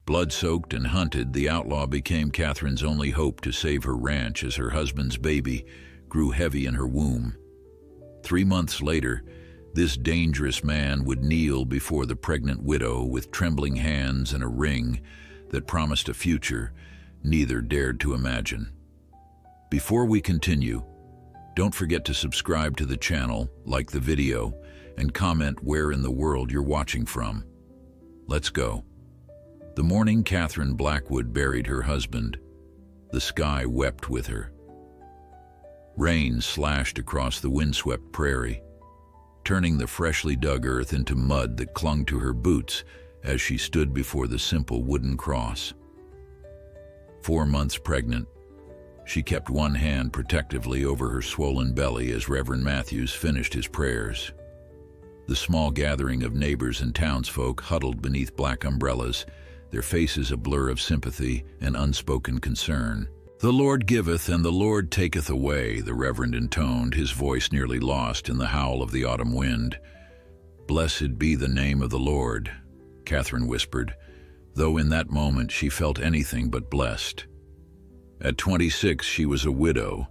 Blood-soaked and hunted, the outlaw became Catherine's only hope to save her ranch as her husband's baby grew heavy in her womb. 3 months later, this dangerous man would kneel before the pregnant widow with trembling hands and a ring that promised a future neither dared to imagine. Before we continue, don't forget to subscribe to the channel, like the video, and comment where in the world you're watching from. Let's go. The morning Catherine Blackwood buried her husband, the sky wept with her. Rain slashed across the windswept prairie, turning the freshly dug earth into mud that clung to her boots as she stood before the simple wooden cross. 4 months pregnant, she kept one hand protectively over her swollen belly as Reverend Matthews finished his prayers. The small gathering of neighbors and townsfolk huddled beneath black umbrellas, their faces a blur of sympathy and unspoken concern. "The Lord giveth and the Lord taketh away," the Reverend intoned, his voice nearly lost in the howl of the autumn wind. "Blessed be the name of the Lord," Catherine whispered, though in that moment she felt anything but blessed. At 26, she was a widow,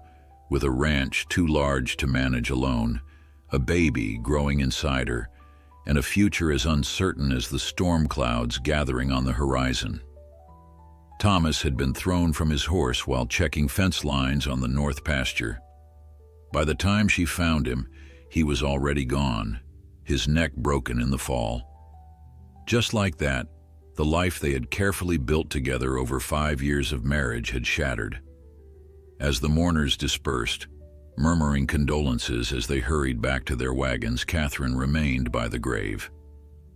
with a ranch too large to manage alone, a baby growing inside her, and a future as uncertain as the storm clouds gathering on the horizon. Thomas had been thrown from his horse while checking fence lines on the north pasture. By the time she found him, he was already gone, his neck broken in the fall. Just like that, the life they had carefully built together over 5 years of marriage had shattered. As the mourners dispersed, murmuring condolences as they hurried back to their wagons, Catherine remained by the grave.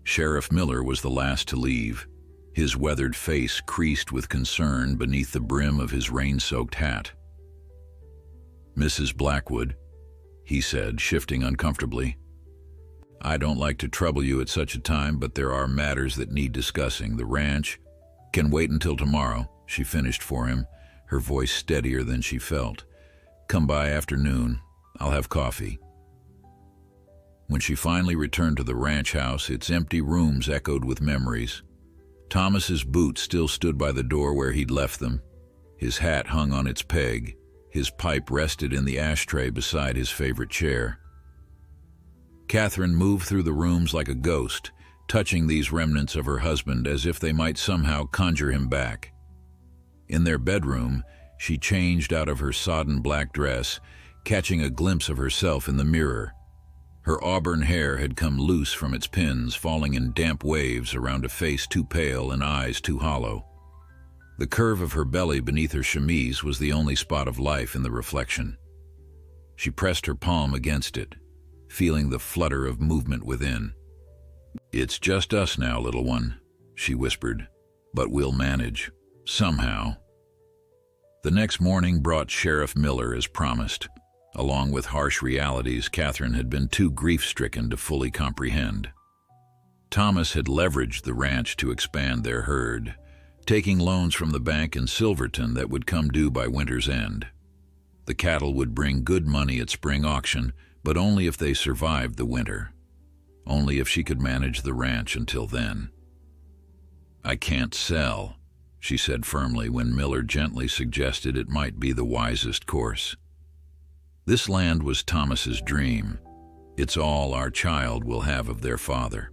Sheriff Miller was the last to leave, his weathered face creased with concern beneath the brim of his rain-soaked hat. "Mrs. Blackwood," he said, shifting uncomfortably, "I don't like to trouble you at such a time, but there are matters that need discussing. The ranch can wait until tomorrow," she finished for him, her voice steadier than she felt. "Come by afternoon. I'll have coffee." When she finally returned to the ranch house, its empty rooms echoed with memories. Thomas's boots still stood by the door where he'd left them. His hat hung on its peg. His pipe rested in the ashtray beside his favorite chair. Catherine moved through the rooms like a ghost, touching these remnants of her husband as if they might somehow conjure him back. In their bedroom, she changed out of her sodden black dress, catching a glimpse of herself in the mirror. Her auburn hair had come loose from its pins, falling in damp waves around a face too pale and eyes too hollow. The curve of her belly beneath her chemise was the only spot of life in the reflection. She pressed her palm against it, feeling the flutter of movement within. "It's just us now, little one," she whispered, "but we'll manage, somehow." The next morning brought Sheriff Miller as promised, along with harsh realities Catherine had been too grief-stricken to fully comprehend. Thomas had leveraged the ranch to expand their herd, taking loans from the bank in Silverton that would come due by winter's end. The cattle would bring good money at spring auction, but only if they survived the winter. Only if she could manage the ranch until then. "I can't sell," she said firmly when Miller gently suggested it might be the wisest course. "This land was Thomas's dream. It's all our child will have of their father."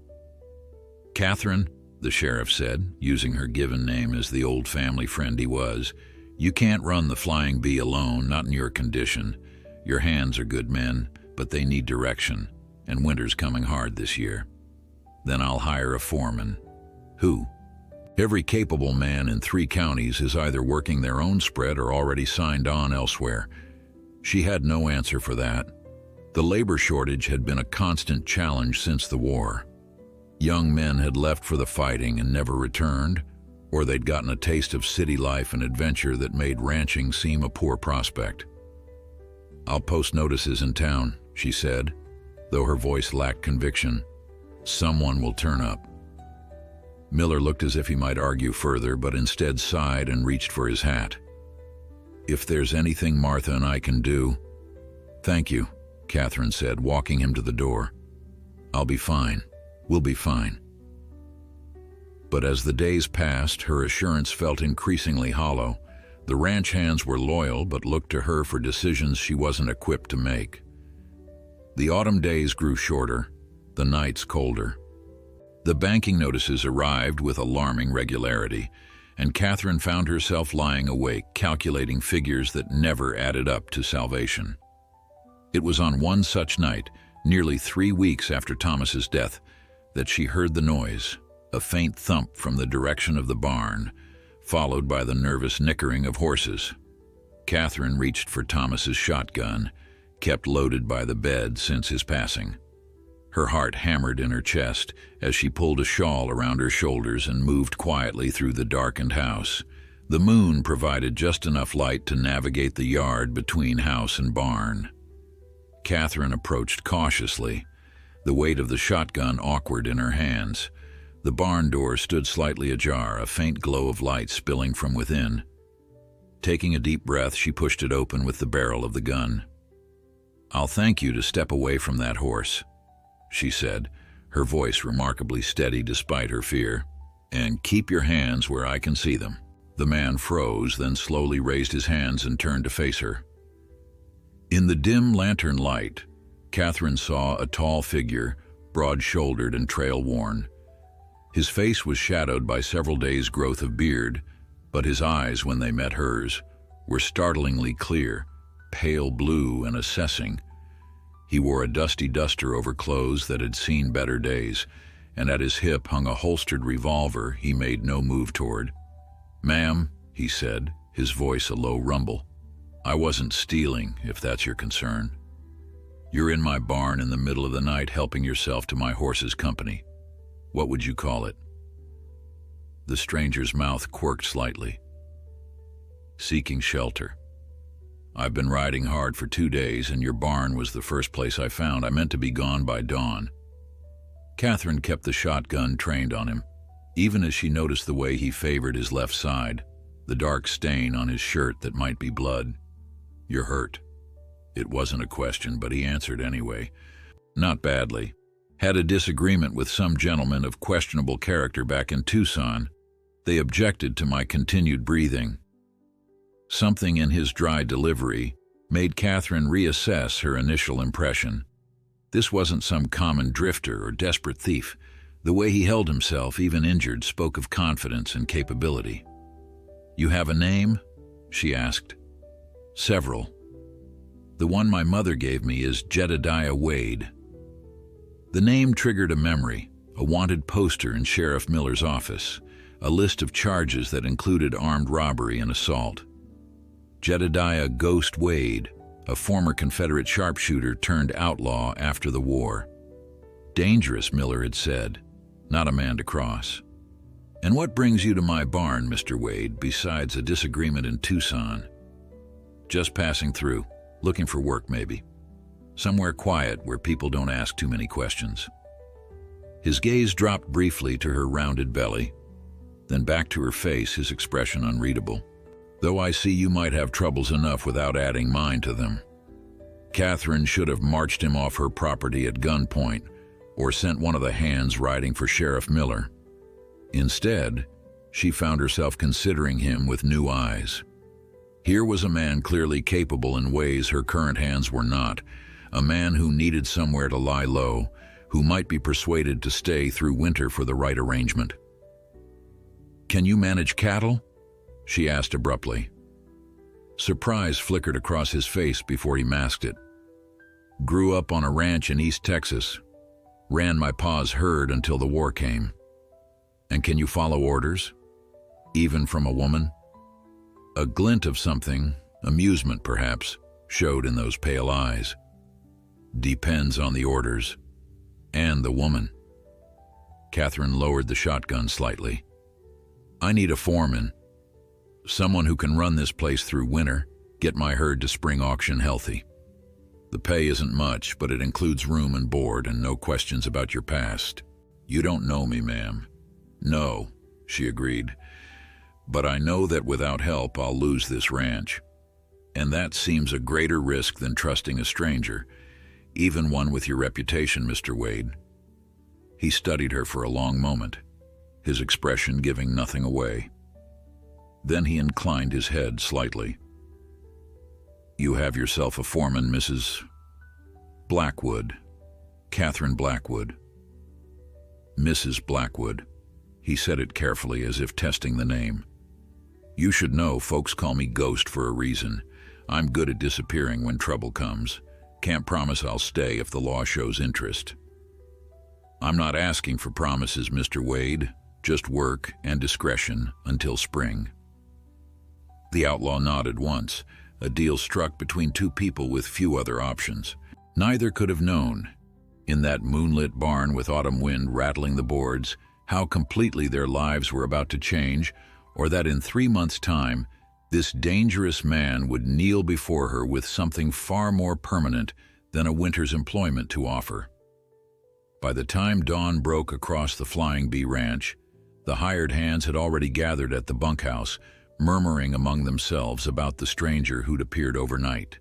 "Catherine," the sheriff said, using her given name as the old family friend he was, "you can't run the Flying Bee alone, not in your condition. Your hands are good men, but they need direction, and winter's coming hard this year. Then I'll hire a foreman." "Who?" "Every capable man in 3 counties is either working their own spread or already signed on elsewhere." She had no answer for that. The labor shortage had been a constant challenge since the war. Young men had left for the fighting and never returned, or they'd gotten a taste of city life and adventure that made ranching seem a poor prospect. "I'll post notices in town," she said, though her voice lacked conviction. "Someone will turn up." Miller looked as if he might argue further, but instead sighed and reached for his hat. "If there's anything Martha and I can do—" "Thank you," Catherine said, walking him to the door. "I'll be fine. We'll be fine." But as the days passed, her assurance felt increasingly hollow. The ranch hands were loyal, but looked to her for decisions she wasn't equipped to make. The autumn days grew shorter, the nights colder. The banking notices arrived with alarming regularity, and Catherine found herself lying awake, calculating figures that never added up to salvation. It was on one such night, nearly 3 weeks after Thomas's death, that she heard the noise, a faint thump from the direction of the barn, followed by the nervous nickering of horses. Catherine reached for Thomas's shotgun, kept loaded by the bed since his passing. Her heart hammered in her chest as she pulled a shawl around her shoulders and moved quietly through the darkened house. The moon provided just enough light to navigate the yard between house and barn. Catherine approached cautiously, the weight of the shotgun awkward in her hands. The barn door stood slightly ajar, a faint glow of light spilling from within. Taking a deep breath, she pushed it open with the barrel of the gun. "I'll thank you to step away from that horse," she said, her voice remarkably steady despite her fear. "And keep your hands where I can see them." The man froze, then slowly raised his hands and turned to face her. In the dim lantern light, Catherine saw a tall figure, broad-shouldered and trail-worn. His face was shadowed by several days' growth of beard, but his eyes, when they met hers, were startlingly clear, pale blue and assessing. He wore a dusty duster over clothes that had seen better days, and at his hip hung a holstered revolver he made no move toward. "Ma'am," he said, his voice a low rumble, "I wasn't stealing, if that's your concern. You're in my barn in the middle of the night helping yourself to my horse's company. What would you call it?" The stranger's mouth quirked slightly. "Seeking shelter. I've been riding hard for 2 days, and your barn was the first place I found. I meant to be gone by dawn." Catherine kept the shotgun trained on him, even as she noticed the way he favored his left side, the dark stain on his shirt that might be blood. "You're hurt." It wasn't a question, but he answered anyway. "Not badly. Had a disagreement with some gentleman of questionable character back in Tucson. They objected to my continued breathing." Something in his dry delivery made Catherine reassess her initial impression. This wasn't some common drifter or desperate thief. The way he held himself, even injured, spoke of confidence and capability. "You have a name?" she asked. "Several. The one my mother gave me is Jedediah Wade." The name triggered a memory, a wanted poster in Sheriff Miller's office, a list of charges that included armed robbery and assault. Jedediah "Ghost" Wade, a former Confederate sharpshooter turned outlaw after the war. Dangerous, Miller had said, not a man to cross. "And what brings you to my barn, Mr. Wade, besides a disagreement in Tucson?" "Just passing through, looking for work maybe. Somewhere quiet where people don't ask too many questions." His gaze dropped briefly to her rounded belly, then back to her face, his expression unreadable. "Though I see you might have troubles enough without adding mine to them." Catherine should have marched him off her property at gunpoint or sent one of the hands riding for Sheriff Miller. Instead, she found herself considering him with new eyes. Here was a man clearly capable in ways her current hands were not, a man who needed somewhere to lie low, who might be persuaded to stay through winter for the right arrangement. "Can you manage cattle?" she asked abruptly. Surprise flickered across his face before he masked it. "Grew up on a ranch in East Texas. Ran my pa's herd until the war came." "And can you follow orders? Even from a woman?" A glint of something, amusement perhaps, showed in those pale eyes. "Depends on the orders. And the woman." Catherine lowered the shotgun slightly. "I need a foreman. Someone who can run this place through winter, get my herd to spring auction healthy. The pay isn't much, but it includes room and board and no questions about your past." "You don't know me, ma'am." "No," she agreed. "But I know that without help I'll lose this ranch. And that seems a greater risk than trusting a stranger, even one with your reputation, Mr. Wade." He studied her for a long moment. his expression giving nothing away. Then he inclined his head slightly. "You have yourself a foreman, Mrs. Blackwood, Catherine Blackwood." "Mrs. Blackwood." He said it carefully, as if testing the name. "You should know folks call me Ghost for a reason. I'm good at disappearing when trouble comes. Can't promise I'll stay if the law shows interest." "I'm not asking for promises, Mr. Wade. Just work and discretion until spring." The outlaw nodded once, a deal struck between two people with few other options. Neither could have known, in that moonlit barn with autumn wind rattling the boards, how completely their lives were about to change, or that in 3 months' time, this dangerous man would kneel before her with something far more permanent than a winter's employment to offer. By the time dawn broke across the Flying Bee Ranch, the hired hands had already gathered at the bunkhouse, murmuring among themselves about the stranger who'd appeared overnight.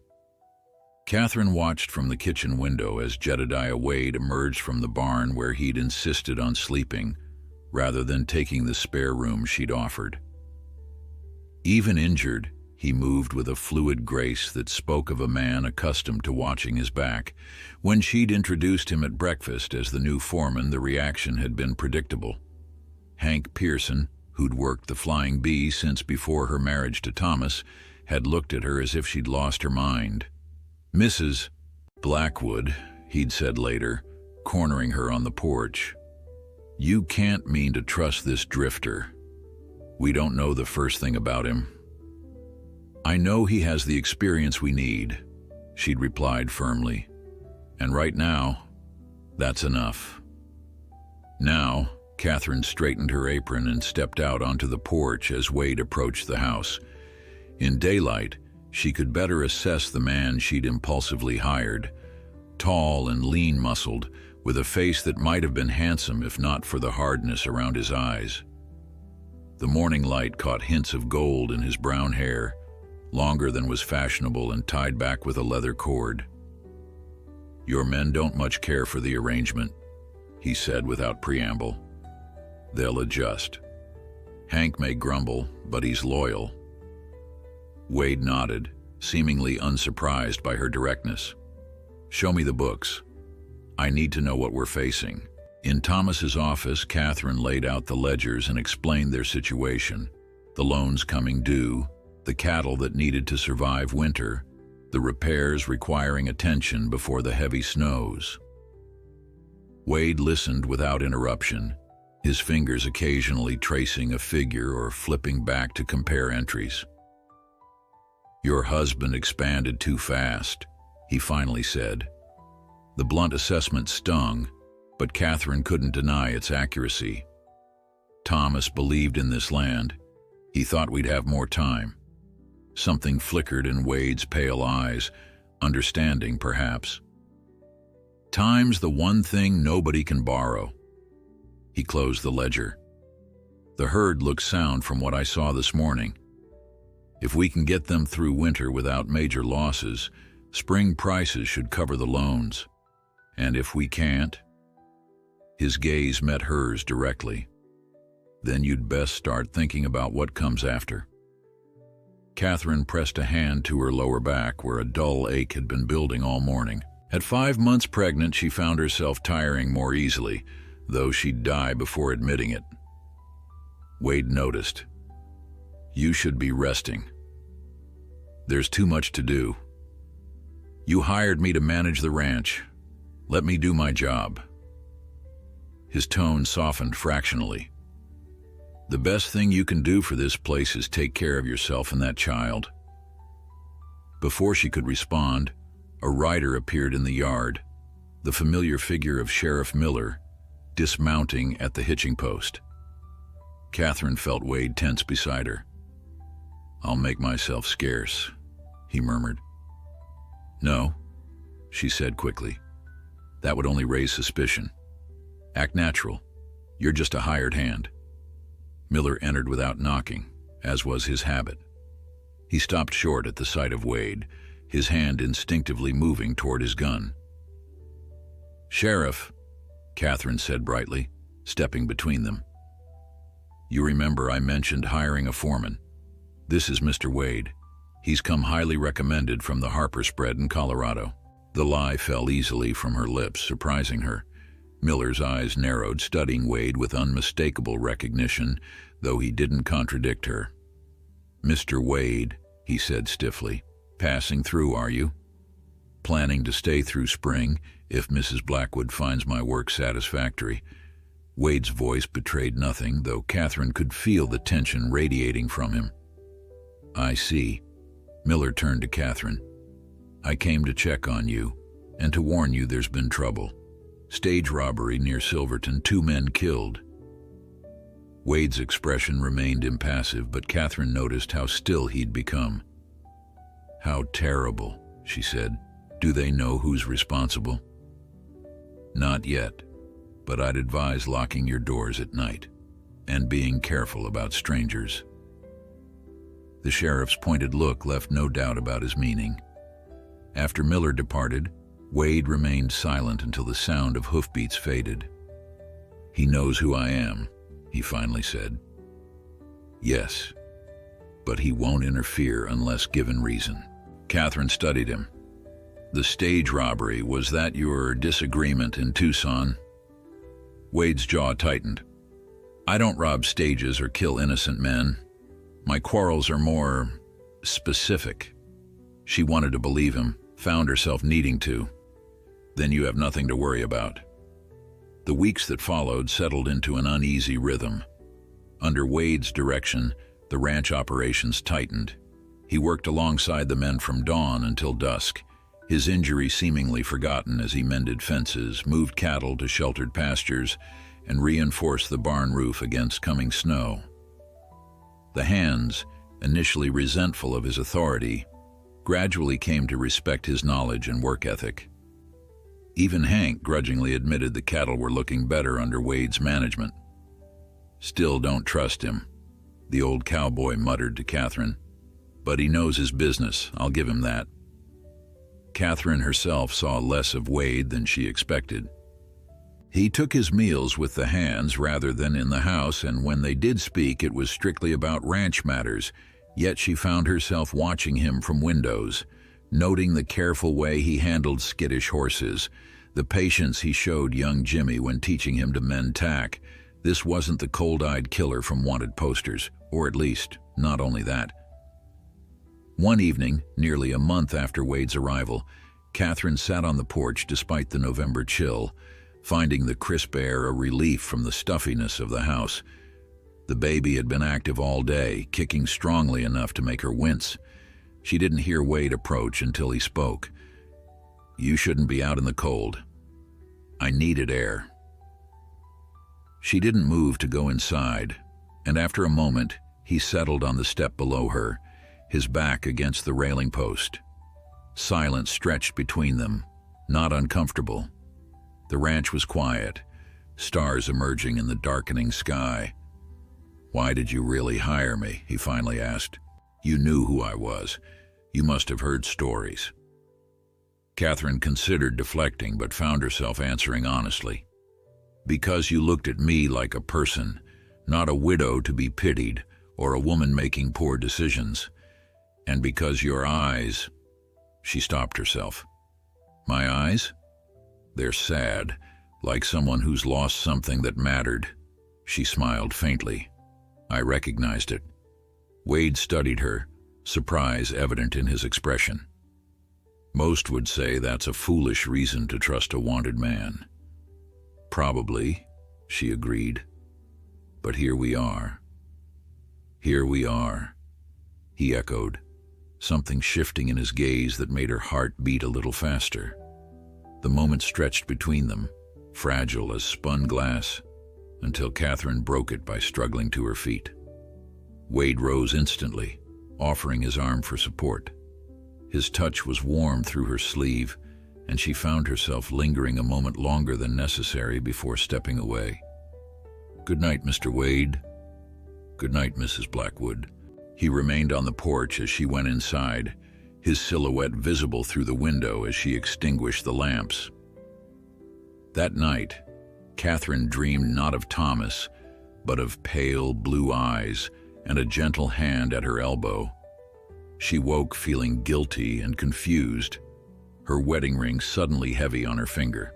Catherine watched from the kitchen window as Jedediah Wade emerged from the barn where he'd insisted on sleeping, rather than taking the spare room she'd offered. Even injured, he moved with a fluid grace that spoke of a man accustomed to watching his back. When she'd introduced him at breakfast as the new foreman, the reaction had been predictable. Hank Pearson, who'd worked the Flying Bee since before her marriage to Thomas, had looked at her as if she'd lost her mind. "Mrs. Blackwood," he'd said later, cornering her on the porch, "you can't mean to trust this drifter. We don't know the first thing about him." "I know he has the experience we need," she'd replied firmly. "And right now, that's enough." Now, Catherine straightened her apron and stepped out onto the porch as Wade approached the house. In daylight, she could better assess the man she'd impulsively hired. Tall and lean-muscled, with a face that might have been handsome if not for the hardness around his eyes. The morning light caught hints of gold in his brown hair, longer than was fashionable and tied back with a leather cord. "Your men don't much care for the arrangement," he said without preamble. "They'll adjust. Hank may grumble, but he's loyal." Wade nodded, seemingly unsurprised by her directness. "Show me the books. I need to know what we're facing." In Thomas's office, Catherine laid out the ledgers and explained their situation. The loans coming due, the cattle that needed to survive winter, the repairs requiring attention before the heavy snows. Wade listened without interruption, his fingers occasionally tracing a figure or flipping back to compare entries. "Your husband expanded too fast," he finally said. The blunt assessment stung, but Catherine couldn't deny its accuracy. Thomas believed in this land. He thought we'd have more time. Something flickered in Wade's pale eyes, understanding perhaps. "Time's the one thing nobody can borrow." He closed the ledger. "The herd looks sound from what I saw this morning. If we can get them through winter without major losses, spring prices should cover the loans. And if we can't..." His gaze met hers directly. "Then you'd best start thinking about what comes after." Catherine pressed a hand to her lower back where a dull ache had been building all morning. At 5 months pregnant, she found herself tiring more easily, though she'd die before admitting it. Wade noticed. "You should be resting. There's too much to do. You hired me to manage the ranch. Let me do my job." His tone softened fractionally. "The best thing you can do for this place is take care of yourself and that child." Before she could respond, a rider appeared in the yard, the familiar figure of Sheriff Miller, dismounting at the hitching post. Catherine felt Wade tense beside her. "I'll make myself scarce," he murmured. "No," she said quickly. "That would only raise suspicion. Act natural. You're just a hired hand." Miller entered without knocking, as was his habit. He stopped short at the sight of Wade, his hand instinctively moving toward his gun. "Sheriff," Catherine said brightly, stepping between them. You remember I mentioned hiring a foreman. This is Mr. Wade. He's come highly recommended from the Harper spread in Colorado. The lie fell easily from her lips, surprising her. Miller's eyes narrowed, studying Wade with unmistakable recognition, though he didn't contradict her. "Mr. Wade," he said stiffly. "Passing through, are you? Planning to stay through spring, if Mrs. Blackwood finds my work satisfactory." Wade's voice betrayed nothing, though Catherine could feel the tension radiating from him. "I see." Miller turned to Catherine. "I came to check on you, and to warn you there's been trouble. Stage robbery near Silverton, 2 men killed." Wade's expression remained impassive, but Catherine noticed how still he'd become. "How terrible," she said. "Do they know who's responsible?" "Not yet, but I'd advise locking your doors at night and being careful about strangers." The sheriff's pointed look left no doubt about his meaning. After Miller departed, Wade remained silent until the sound of hoofbeats faded. "He knows who I am," he finally said. "Yes, but he won't interfere unless given reason." Catherine studied him. "The stage robbery, was that your disagreement in Tucson?" Wade's jaw tightened. "I don't rob stages or kill innocent men. My quarrels are more specific." She wanted to believe him, found herself needing to. "Then you have nothing to worry about." The weeks that followed settled into an uneasy rhythm. Under Wade's direction, the ranch operations tightened. He worked alongside the men from dawn until dusk, his injury seemingly forgotten as he mended fences, moved cattle to sheltered pastures, and reinforced the barn roof against coming snow. The hands, initially resentful of his authority, gradually came to respect his knowledge and work ethic. Even Hank grudgingly admitted the cattle were looking better under Wade's management. "Still don't trust him," the old cowboy muttered to Catherine. "But he knows his business, I'll give him that." Catherine herself saw less of Wade than she expected. He took his meals with the hands rather than in the house, and when they did speak, it was strictly about ranch matters, yet she found herself watching him from windows, noting the careful way he handled skittish horses, the patience he showed young Jimmy when teaching him to mend tack. This wasn't the cold-eyed killer from wanted posters, or at least, not only that. One evening, nearly a month after Wade's arrival, Catherine sat on the porch despite the November chill, finding the crisp air a relief from the stuffiness of the house. The baby had been active all day, kicking strongly enough to make her wince. She didn't hear Wade approach until he spoke. "You shouldn't be out in the cold. I needed air." She didn't move to go inside, and after a moment, he settled on the step below her, his back against the railing post. Silence stretched between them, not uncomfortable. The ranch was quiet, stars emerging in the darkening sky. "Why did you really hire me?" he finally asked. "You knew who I was. You must have heard stories." Catherine considered deflecting, but found herself answering honestly. "Because you looked at me like a person, not a widow to be pitied or a woman making poor decisions. And because your eyes—" She stopped herself. "My eyes? They're sad, like someone who's lost something that mattered." She smiled faintly. I recognized it. Wade studied her, surprise evident in his expression. "Most would say that's a foolish reason to trust a wanted man." "Probably," she agreed. "But here we are." "Here we are," he echoed, something shifting in his gaze that made her heart beat a little faster. The moment stretched between them, fragile as spun glass, until Catherine broke it by struggling to her feet. Wade rose instantly, offering his arm for support. His touch was warm through her sleeve, and she found herself lingering a moment longer than necessary before stepping away. "Good night, Mr. Wade." "Good night, Mrs. Blackwood." He remained on the porch as she went inside, his silhouette visible through the window as she extinguished the lamps. That night, Catherine dreamed not of Thomas, but of pale blue eyes and a gentle hand at her elbow. She woke feeling guilty and confused, her wedding ring suddenly heavy on her finger.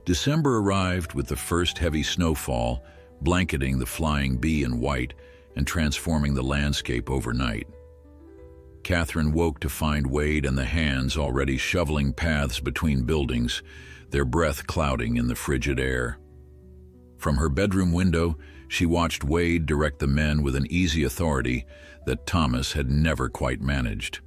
December arrived with the first heavy snowfall, blanketing the flying bee in white and transforming the landscape overnight. Catherine woke to find Wade and the hands already shoveling paths between buildings, their breath clouding in the frigid air. From her bedroom window, she watched Wade direct the men with an easy authority that Thomas had never quite managed.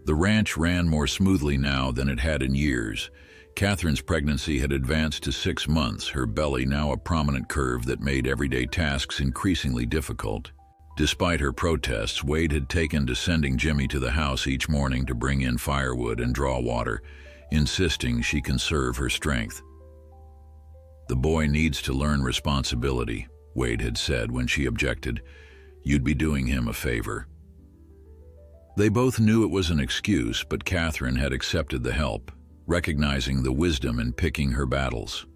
The ranch ran more smoothly now than it had in years. Catherine's pregnancy had advanced to 6 months, her belly now a prominent curve that made everyday tasks increasingly difficult. Despite her protests, Wade had taken to sending Jimmy to the house each morning to bring in firewood and draw water, insisting she conserve her strength. "The boy needs to learn responsibility," Wade had said when she objected. "You'd be doing him a favor." They both knew it was an excuse, but Catherine had accepted the help, recognizing the wisdom in picking her battles.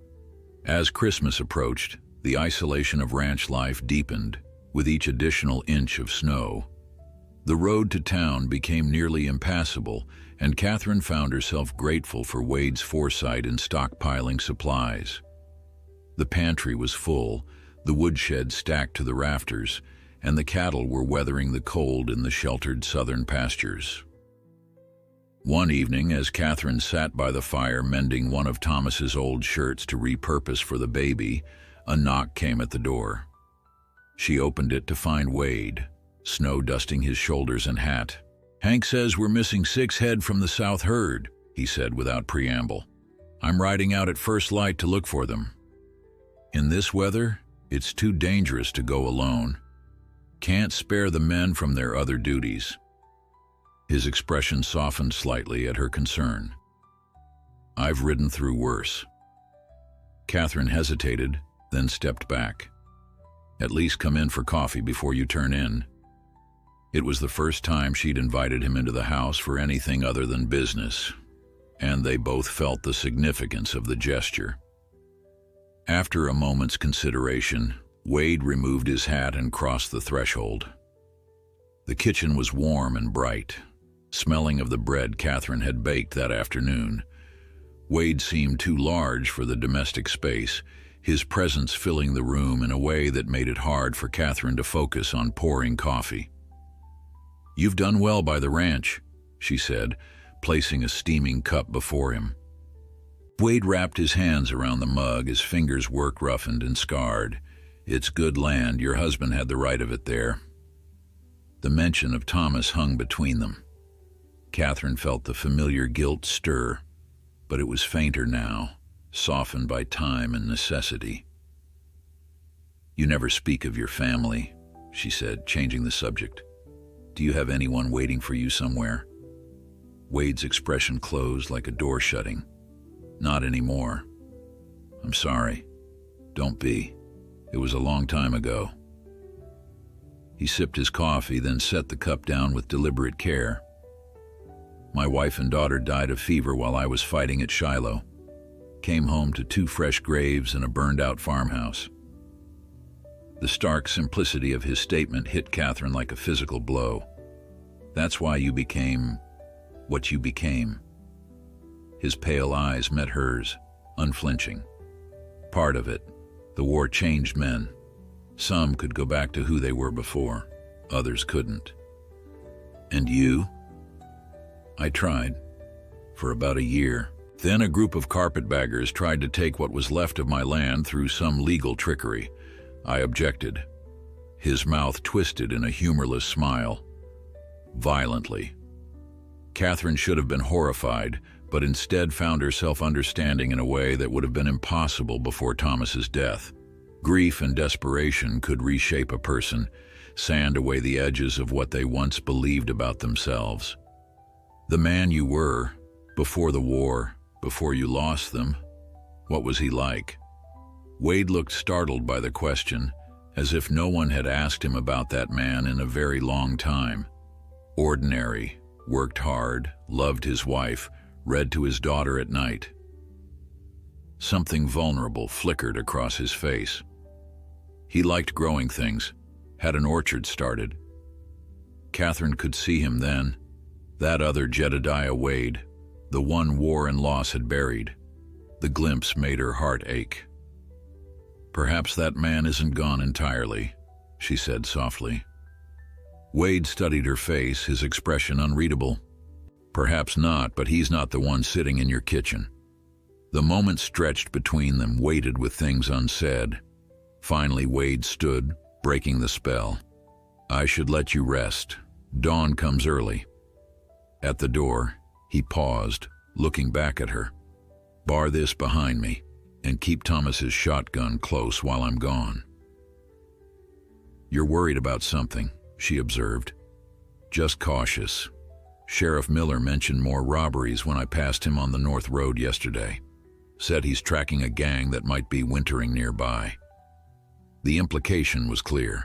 As Christmas approached, the isolation of ranch life deepened with each additional inch of snow. The road to town became nearly impassable, and Catherine found herself grateful for Wade's foresight in stockpiling supplies. The pantry was full, the woodshed stacked to the rafters, and the cattle were weathering the cold in the sheltered southern pastures. One evening, as Catherine sat by the fire mending one of Thomas's old shirts to repurpose for the baby, a knock came at the door. She opened it to find Wade, snow dusting his shoulders and hat. "Hank says we're missing 6 head from the south herd," he said without preamble. "I'm riding out at first light to look for them. In this weather, it's too dangerous to go alone. Can't spare the men from their other duties." His expression softened slightly at her concern. "I've ridden through worse." Catherine hesitated, then stepped back. "At least come in for coffee before you turn in." It was the first time she'd invited him into the house for anything other than business, and they both felt the significance of the gesture. After a moment's consideration, Wade removed his hat and crossed the threshold. The kitchen was warm and bright, smelling of the bread Catherine had baked that afternoon. Wade seemed too large for the domestic space, his presence filling the room in a way that made it hard for Catherine to focus on pouring coffee. "You've done well by the ranch," she said, placing a steaming cup before him. Wade wrapped his hands around the mug, his fingers work roughened and scarred. "It's good land. Your husband had the right of it there." The mention of Thomas hung between them. Catherine felt the familiar guilt stir, but it was fainter now, softened by time and necessity. "You never speak of your family," she said, changing the subject. "Do you have anyone waiting for you somewhere?" Wade's expression closed like a door shutting. "Not anymore. I'm sorry. Don't be. It was a long time ago." He sipped his coffee, then set the cup down with deliberate care. "My wife and daughter died of fever while I was fighting at Shiloh. Came home to 2 fresh graves and a burned-out farmhouse." The stark simplicity of his statement hit Catherine like a physical blow. "That's why you became what you became." His pale eyes met hers, unflinching. "Part of it. The war changed men. Some could go back to who they were before. Others couldn't." "And you?" "I tried. For about a year. Then a group of carpetbaggers tried to take what was left of my land through some legal trickery. I objected." His mouth twisted in a humorless smile. "Violently." Catherine should have been horrified, but instead found herself understanding in a way that would have been impossible before Thomas's death. Grief and desperation could reshape a person, sand away the edges of what they once believed about themselves. The man you were, before the war, before you lost them, what was he like? Wade looked startled by the question, as if no one had asked him about that man in a very long time. Ordinary, worked hard, loved his wife, read to his daughter at night. Something vulnerable flickered across his face. He liked growing things, had an orchard started. Catherine could see him then, that other Jedediah Wade, the one war and loss had buried. The glimpse made her heart ache. "Perhaps that man isn't gone entirely," she said softly. Wade studied her face, his expression unreadable. "Perhaps not, but he's not the one sitting in your kitchen." The moment stretched between them, weighted with things unsaid. Finally, Wade stood, breaking the spell. "I should let you rest. Dawn comes early." At the door, he paused, looking back at her. "Bar this behind me, and keep Thomas's shotgun close while I'm gone." "You're worried about something," she observed. "Just cautious. Sheriff Miller mentioned more robberies when I passed him on the North Road yesterday. Said he's tracking a gang that might be wintering nearby." The implication was clear.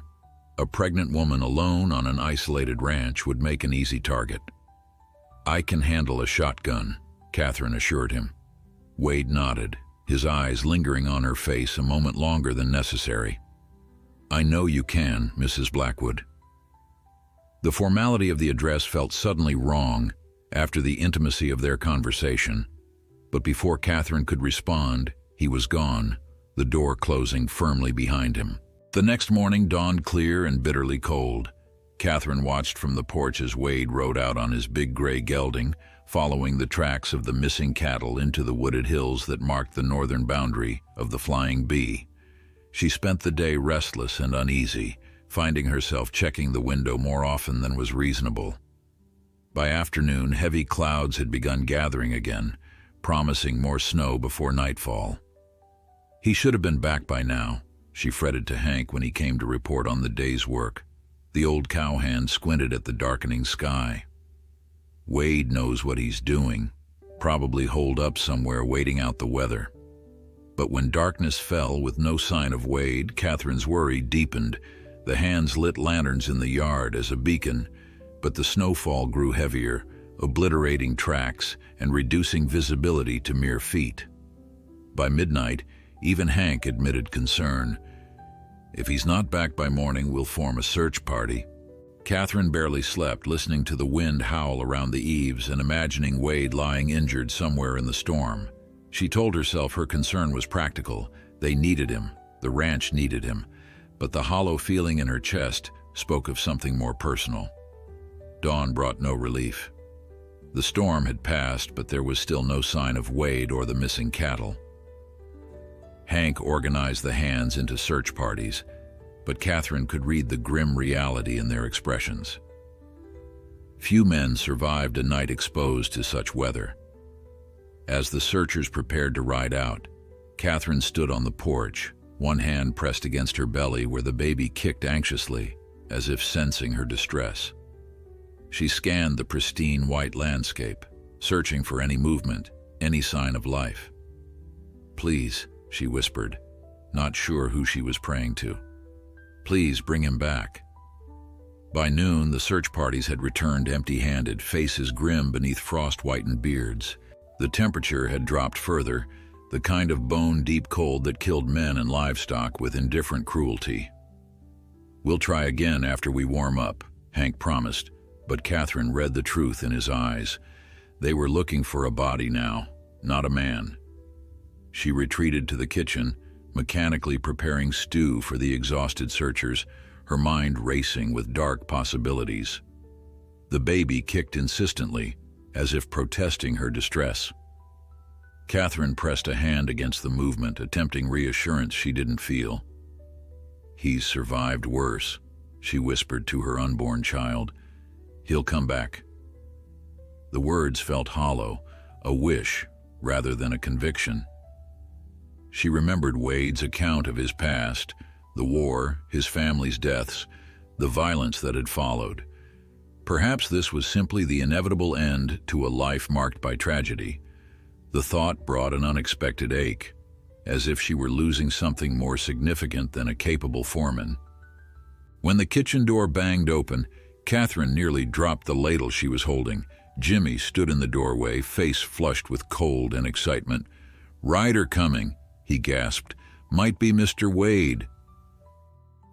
A pregnant woman alone on an isolated ranch would make an easy target. "I can handle a shotgun," Catherine assured him. Wade nodded, his eyes lingering on her face a moment longer than necessary. "I know you can, Mrs. Blackwood." The formality of the address felt suddenly wrong after the intimacy of their conversation, but before Catherine could respond, he was gone, the door closing firmly behind him. The next morning dawned clear and bitterly cold. Catherine watched from the porch as Wade rode out on his big gray gelding, following the tracks of the missing cattle into the wooded hills that marked the northern boundary of the Flying Bee. She spent the day restless and uneasy, finding herself checking the window more often than was reasonable. By afternoon, heavy clouds had begun gathering again, promising more snow before nightfall. He should have been back by now, she fretted to Hank when he came to report on the day's work. The old cowhand squinted at the darkening sky. "Wade knows what he's doing, probably holed up somewhere waiting out the weather." But when darkness fell with no sign of Wade, Catherine's worry deepened. The hands lit lanterns in the yard as a beacon, but the snowfall grew heavier, obliterating tracks and reducing visibility to mere feet. By midnight, even Hank admitted concern. "If he's not back by morning, we'll form a search party." Catherine barely slept, listening to the wind howl around the eaves and imagining Wade lying injured somewhere in the storm. She told herself her concern was practical. They needed him. The ranch needed him. But the hollow feeling in her chest spoke of something more personal. Dawn brought no relief. The storm had passed, but there was still no sign of Wade or the missing cattle. Hank organized the hands into search parties, but Catherine could read the grim reality in their expressions. Few men survived a night exposed to such weather. As the searchers prepared to ride out, Catherine stood on the porch, one hand pressed against her belly where the baby kicked anxiously, as if sensing her distress. She scanned the pristine white landscape, searching for any movement, any sign of life. "Please," she whispered, not sure who she was praying to. "Please bring him back." By noon, the search parties had returned empty-handed, faces grim beneath frost-whitened beards. The temperature had dropped further, the kind of bone-deep cold that killed men and livestock with indifferent cruelty. "We'll try again after we warm up," Hank promised, but Catherine read the truth in his eyes. They were looking for a body now, not a man. She retreated to the kitchen, mechanically preparing stew for the exhausted searchers, her mind racing with dark possibilities. The baby kicked insistently, as if protesting her distress. Catherine pressed a hand against the movement, attempting reassurance she didn't feel. "He's survived worse," she whispered to her unborn child. "He'll come back." The words felt hollow, a wish rather than a conviction. She remembered Wade's account of his past, the war, his family's deaths, the violence that had followed. Perhaps this was simply the inevitable end to a life marked by tragedy. The thought brought an unexpected ache, as if she were losing something more significant than a capable foreman. When the kitchen door banged open, Catherine nearly dropped the ladle she was holding. Jimmy stood in the doorway, face flushed with cold and excitement. "Rider coming," he gasped. "Might be Mr. Wade."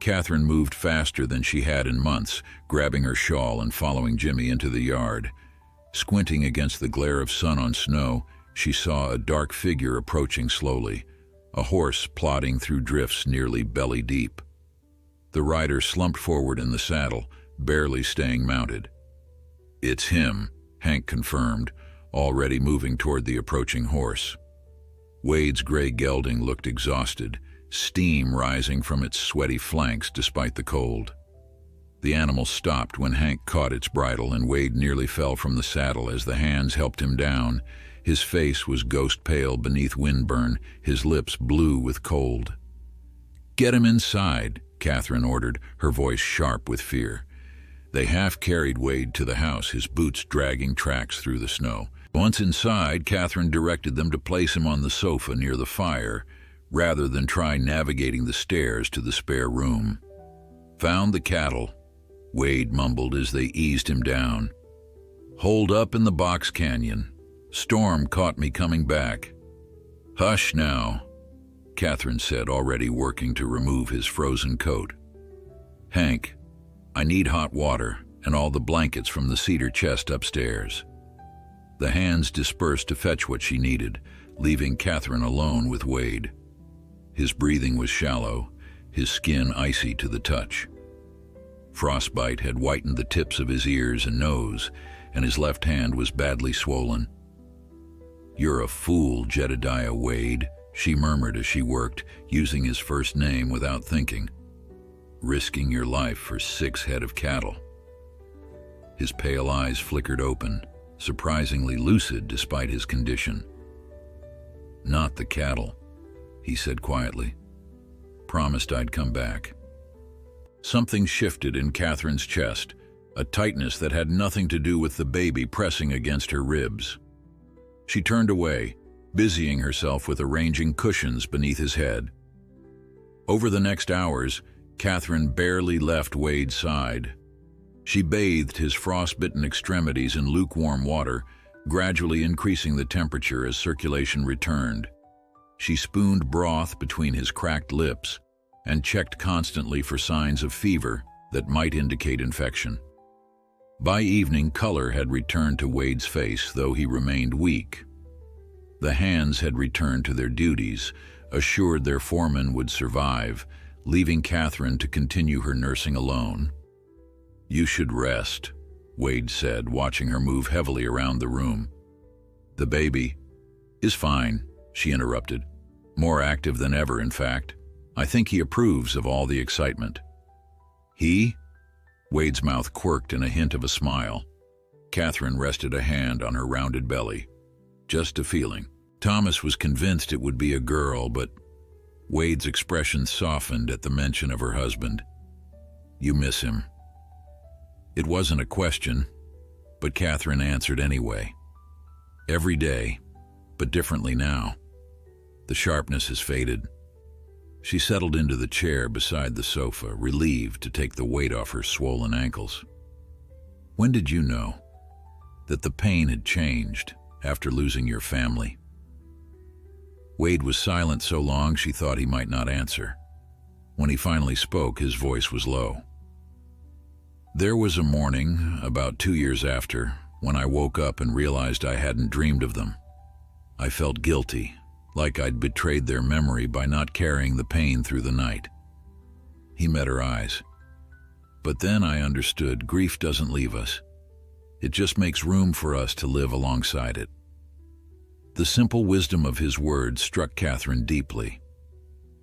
Catherine moved faster than she had in months, grabbing her shawl and following Jimmy into the yard. Squinting against the glare of sun on snow, she saw a dark figure approaching slowly, a horse plodding through drifts nearly belly deep. The rider slumped forward in the saddle, barely staying mounted. "It's him," Hank confirmed, already moving toward the approaching horse. Wade's gray gelding looked exhausted, steam rising from its sweaty flanks despite the cold. The animal stopped when Hank caught its bridle, and Wade nearly fell from the saddle as the hands helped him down. His face was ghost pale beneath windburn, his lips blue with cold. "Get him inside," Catherine ordered, her voice sharp with fear. They half-carried Wade to the house, his boots dragging tracks through the snow. Once inside, Catherine directed them to place him on the sofa near the fire, rather than try navigating the stairs to the spare room. "Found the cattle," Wade mumbled as they eased him down. "Holed up in the box canyon. Storm caught me coming back." "Hush now," Catherine said, already working to remove his frozen coat. "Hank, I need hot water and all the blankets from the cedar chest upstairs." The hands dispersed to fetch what she needed, leaving Catherine alone with Wade. His breathing was shallow, his skin icy to the touch. Frostbite had whitened the tips of his ears and nose, and his left hand was badly swollen. "You're a fool, Jedediah Wade," she murmured as she worked, using his first name without thinking. "Risking your life for 6 head of cattle." His pale eyes flickered open, surprisingly lucid despite his condition. "Not the cattle," he said quietly. "Promised I'd come back." Something shifted in Catherine's chest, a tightness that had nothing to do with the baby pressing against her ribs. She turned away, busying herself with arranging cushions beneath his head. Over the next hours, Catherine barely left Wade's side. She bathed his frostbitten extremities in lukewarm water, gradually increasing the temperature as circulation returned. She spooned broth between his cracked lips and checked constantly for signs of fever that might indicate infection. By evening, color had returned to Wade's face, though he remained weak. The hands had returned to their duties, assured their foreman would survive, leaving Catherine to continue her nursing alone. "You should rest," Wade said, watching her move heavily around the room. "The baby is fine," she interrupted. "More active than ever, in fact. I think he approves of all the excitement." "He?" Wade's mouth quirked in a hint of a smile. Catherine rested a hand on her rounded belly. "Just a feeling." Thomas was convinced it would be a girl, but Wade's expression softened at the mention of her husband. "You miss him." It wasn't a question, but Catherine answered anyway. "Every day, but differently now. The sharpness has faded." She settled into the chair beside the sofa, relieved to take the weight off her swollen ankles. "When did you know that the pain had changed after losing your family?" Wade was silent so long she thought he might not answer. When he finally spoke, his voice was low. "There was a morning, about 2 years after, when I woke up and realized I hadn't dreamed of them. I felt guilty, like I'd betrayed their memory by not carrying the pain through the night." He met her eyes. "But then I understood grief doesn't leave us. It just makes room for us to live alongside it." The simple wisdom of his words struck Catherine deeply.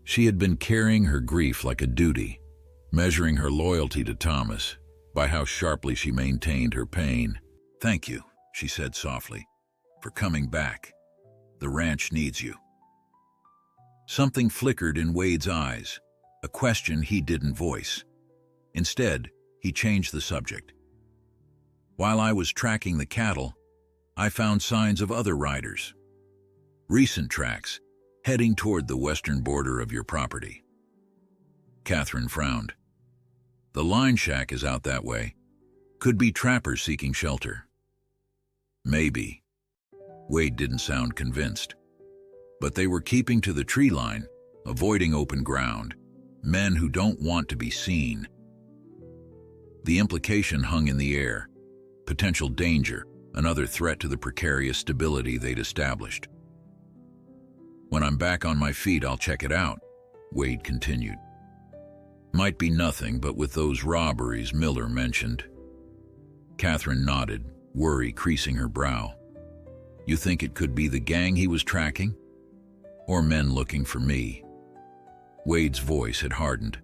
She had been carrying her grief like a duty, measuring her loyalty to Thomas by how sharply she maintained her pain. "Thank you," she said softly, "for coming back. The ranch needs you." Something flickered in Wade's eyes, a question he didn't voice. Instead, he changed the subject. "While I was tracking the cattle, I found signs of other riders. Recent tracks, heading toward the western border of your property." Catherine frowned. "The line shack is out that way. Could be trappers seeking shelter." "Maybe." Wade didn't sound convinced. "But they were keeping to the tree line, avoiding open ground. Men who don't want to be seen. The implication hung in the air. Potential danger, another threat to the precarious stability they'd established. "When I'm back on my feet, I'll check it out," Wade continued. "Might be nothing, but with those robberies Miller mentioned." Catherine nodded, worry creasing her brow. "You think it could be the gang he was tracking? Or men looking for me?" Wade's voice had hardened.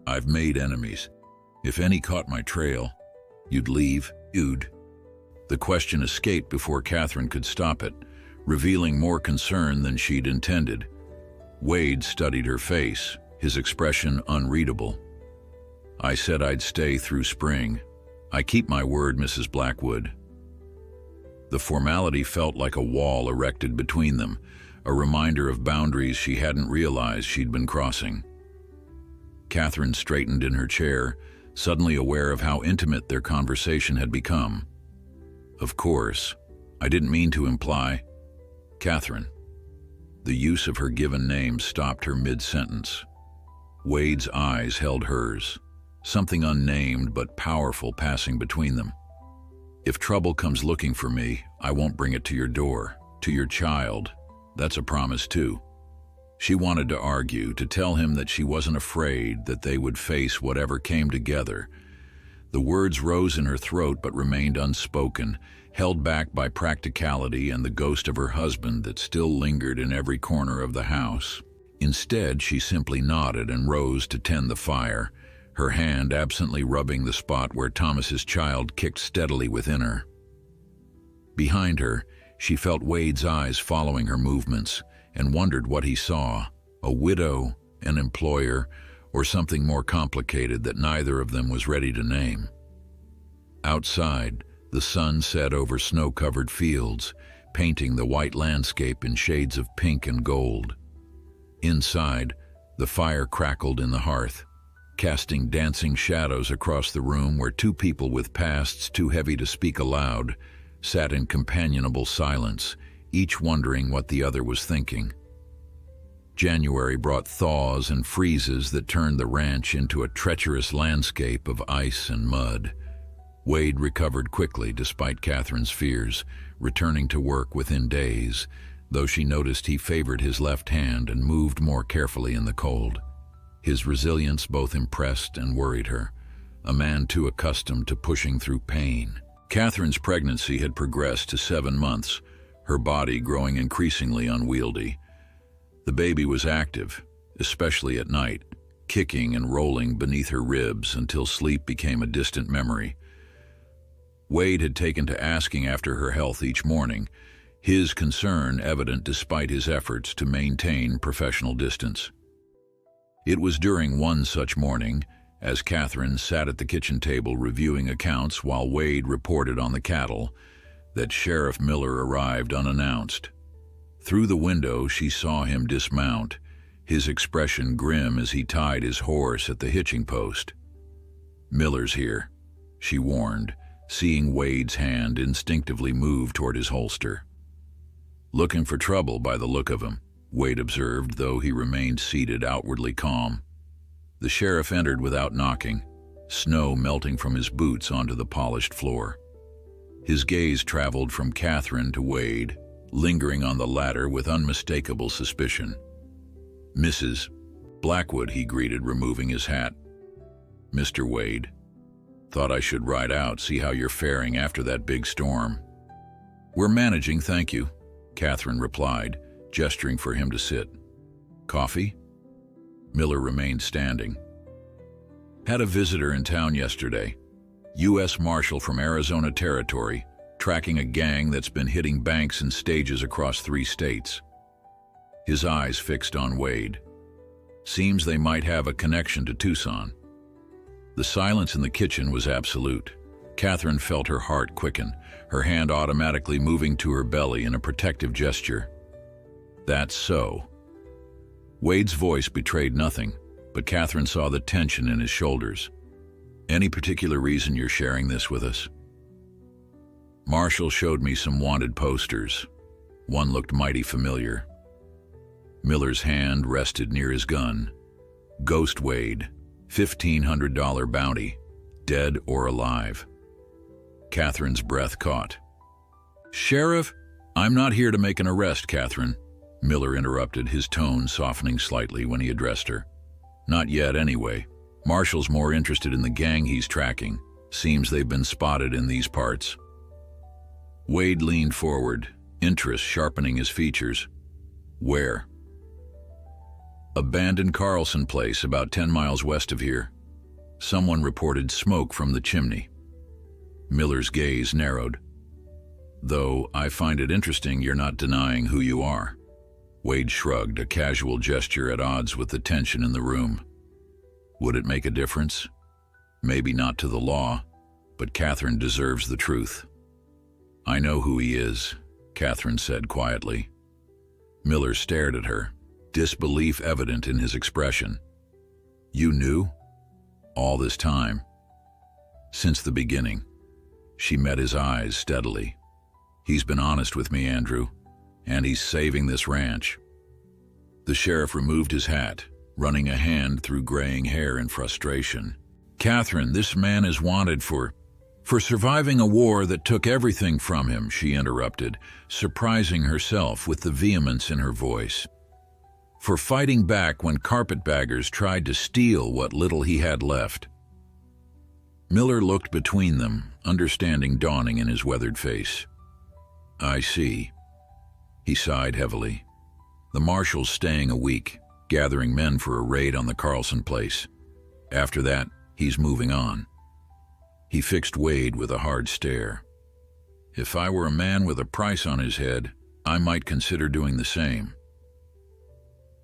"I've made enemies. If any caught my trail, you'd leave, you'd..." The question escaped before Catherine could stop it, revealing more concern than she'd intended. Wade studied her face, his expression unreadable. "I said I'd stay through spring. I keep my word, Mrs. Blackwood." The formality felt like a wall erected between them, a reminder of boundaries she hadn't realized she'd been crossing. Catherine straightened in her chair, suddenly aware of how intimate their conversation had become. "Of course, I didn't mean to imply..." "Catherine." The use of her given name stopped her mid-sentence. Wade's eyes held hers, something unnamed but powerful passing between them. "If trouble comes looking for me, I won't bring it to your door, to your child. That's a promise too." She wanted to argue, to tell him that she wasn't afraid, that they would face whatever came together. The words rose in her throat but remained unspoken, held back by practicality and the ghost of her husband that still lingered in every corner of the house. Instead, she simply nodded and rose to tend the fire, her hand absently rubbing the spot where Thomas's child kicked steadily within her. Behind her, she felt Wade's eyes following her movements and wondered what he saw: a widow, an employer, or something more complicated that neither of them was ready to name. Outside, the sun set over snow-covered fields, painting the white landscape in shades of pink and gold. Inside, the fire crackled in the hearth, casting dancing shadows across the room where two people with pasts too heavy to speak aloud sat in companionable silence, each wondering what the other was thinking. January brought thaws and freezes that turned the ranch into a treacherous landscape of ice and mud. Wade recovered quickly despite Catherine's fears, returning to work within days, though she noticed he favored his left hand and moved more carefully in the cold. His resilience both impressed and worried her, a man too accustomed to pushing through pain. Catherine's pregnancy had progressed to 7 months, her body growing increasingly unwieldy. The baby was active, especially at night, kicking and rolling beneath her ribs until sleep became a distant memory. Wade had taken to asking after her health each morning, his concern evident despite his efforts to maintain professional distance. It was during one such morning, as Catherine sat at the kitchen table reviewing accounts while Wade reported on the cattle, that Sheriff Miller arrived unannounced. Through the window, she saw him dismount, his expression grim as he tied his horse at the hitching post. "Miller's here," she warned, seeing Wade's hand instinctively move toward his holster. "Looking for trouble by the look of him," Wade observed, though he remained seated, outwardly calm. The sheriff entered without knocking, snow melting from his boots onto the polished floor. His gaze traveled from Catherine to Wade, lingering on the latter with unmistakable suspicion. "Mrs. Blackwood," he greeted, removing his hat. "Mr. Wade. Thought I should ride out, see how you're faring after that big storm." "We're managing, thank you," Catherine replied, gesturing for him to sit. "Coffee?" Miller remained standing. "Had a visitor in town yesterday. U.S. Marshal from Arizona Territory, tracking a gang that's been hitting banks and stages across 3 states. His eyes fixed on Wade. "Seems they might have a connection to Tucson." The silence in the kitchen was absolute. Catherine felt her heart quicken, her hand automatically moving to her belly in a protective gesture. "That's so." Wade's voice betrayed nothing, but Catherine saw the tension in his shoulders. "Any particular reason you're sharing this with us?" "Marshall showed me some wanted posters. One looked mighty familiar." Miller's hand rested near his gun. Ghost Wade, $1,500 bounty, dead or alive. Catherine's breath caught. Sheriff, I'm not here to make an arrest, Catherine. Miller interrupted, his tone softening slightly when he addressed her. Not yet, anyway. Marshall's more interested in the gang he's tracking. Seems they've been spotted in these parts. Wade leaned forward, interest sharpening his features. Where? Abandoned Carlson Place, about 10 miles west of here. Someone reported smoke from the chimney. Miller's gaze narrowed. Though I find it interesting you're not denying who you are. Wade shrugged, a casual gesture at odds with the tension in the room. Would it make a difference? Maybe not to the law, but Catherine deserves the truth. I know who he is, Catherine said quietly. Miller stared at her, disbelief evident in his expression. You knew? All this time? Since the beginning. She met his eyes steadily. He's been honest with me, Andrew, and he's saving this ranch. The sheriff removed his hat, running a hand through graying hair in frustration. Catherine, this man is wanted for surviving a war that took everything from him, she interrupted, surprising herself with the vehemence in her voice. For fighting back when carpetbaggers tried to steal what little he had left. Miller looked between them, understanding dawning in his weathered face. I see. He sighed heavily. The marshal's staying a week, gathering men for a raid on the Carlson place. After that, he's moving on. He fixed Wade with a hard stare. If I were a man with a price on his head, I might consider doing the same.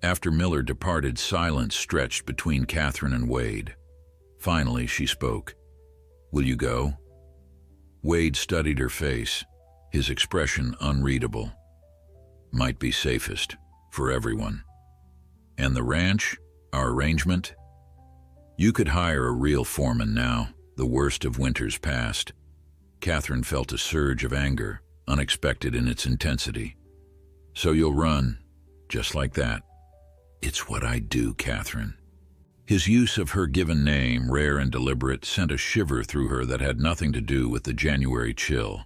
After Miller departed, silence stretched between Catherine and Wade. Finally, she spoke. Will you go? Wade studied her face, his expression unreadable. Might be safest, for everyone. And the ranch, our arrangement? You could hire a real foreman now, the worst of winter's past. Catherine felt a surge of anger, unexpected in its intensity. So you'll run, just like that. It's what I do, Catherine. His use of her given name, rare and deliberate, sent a shiver through her that had nothing to do with the January chill.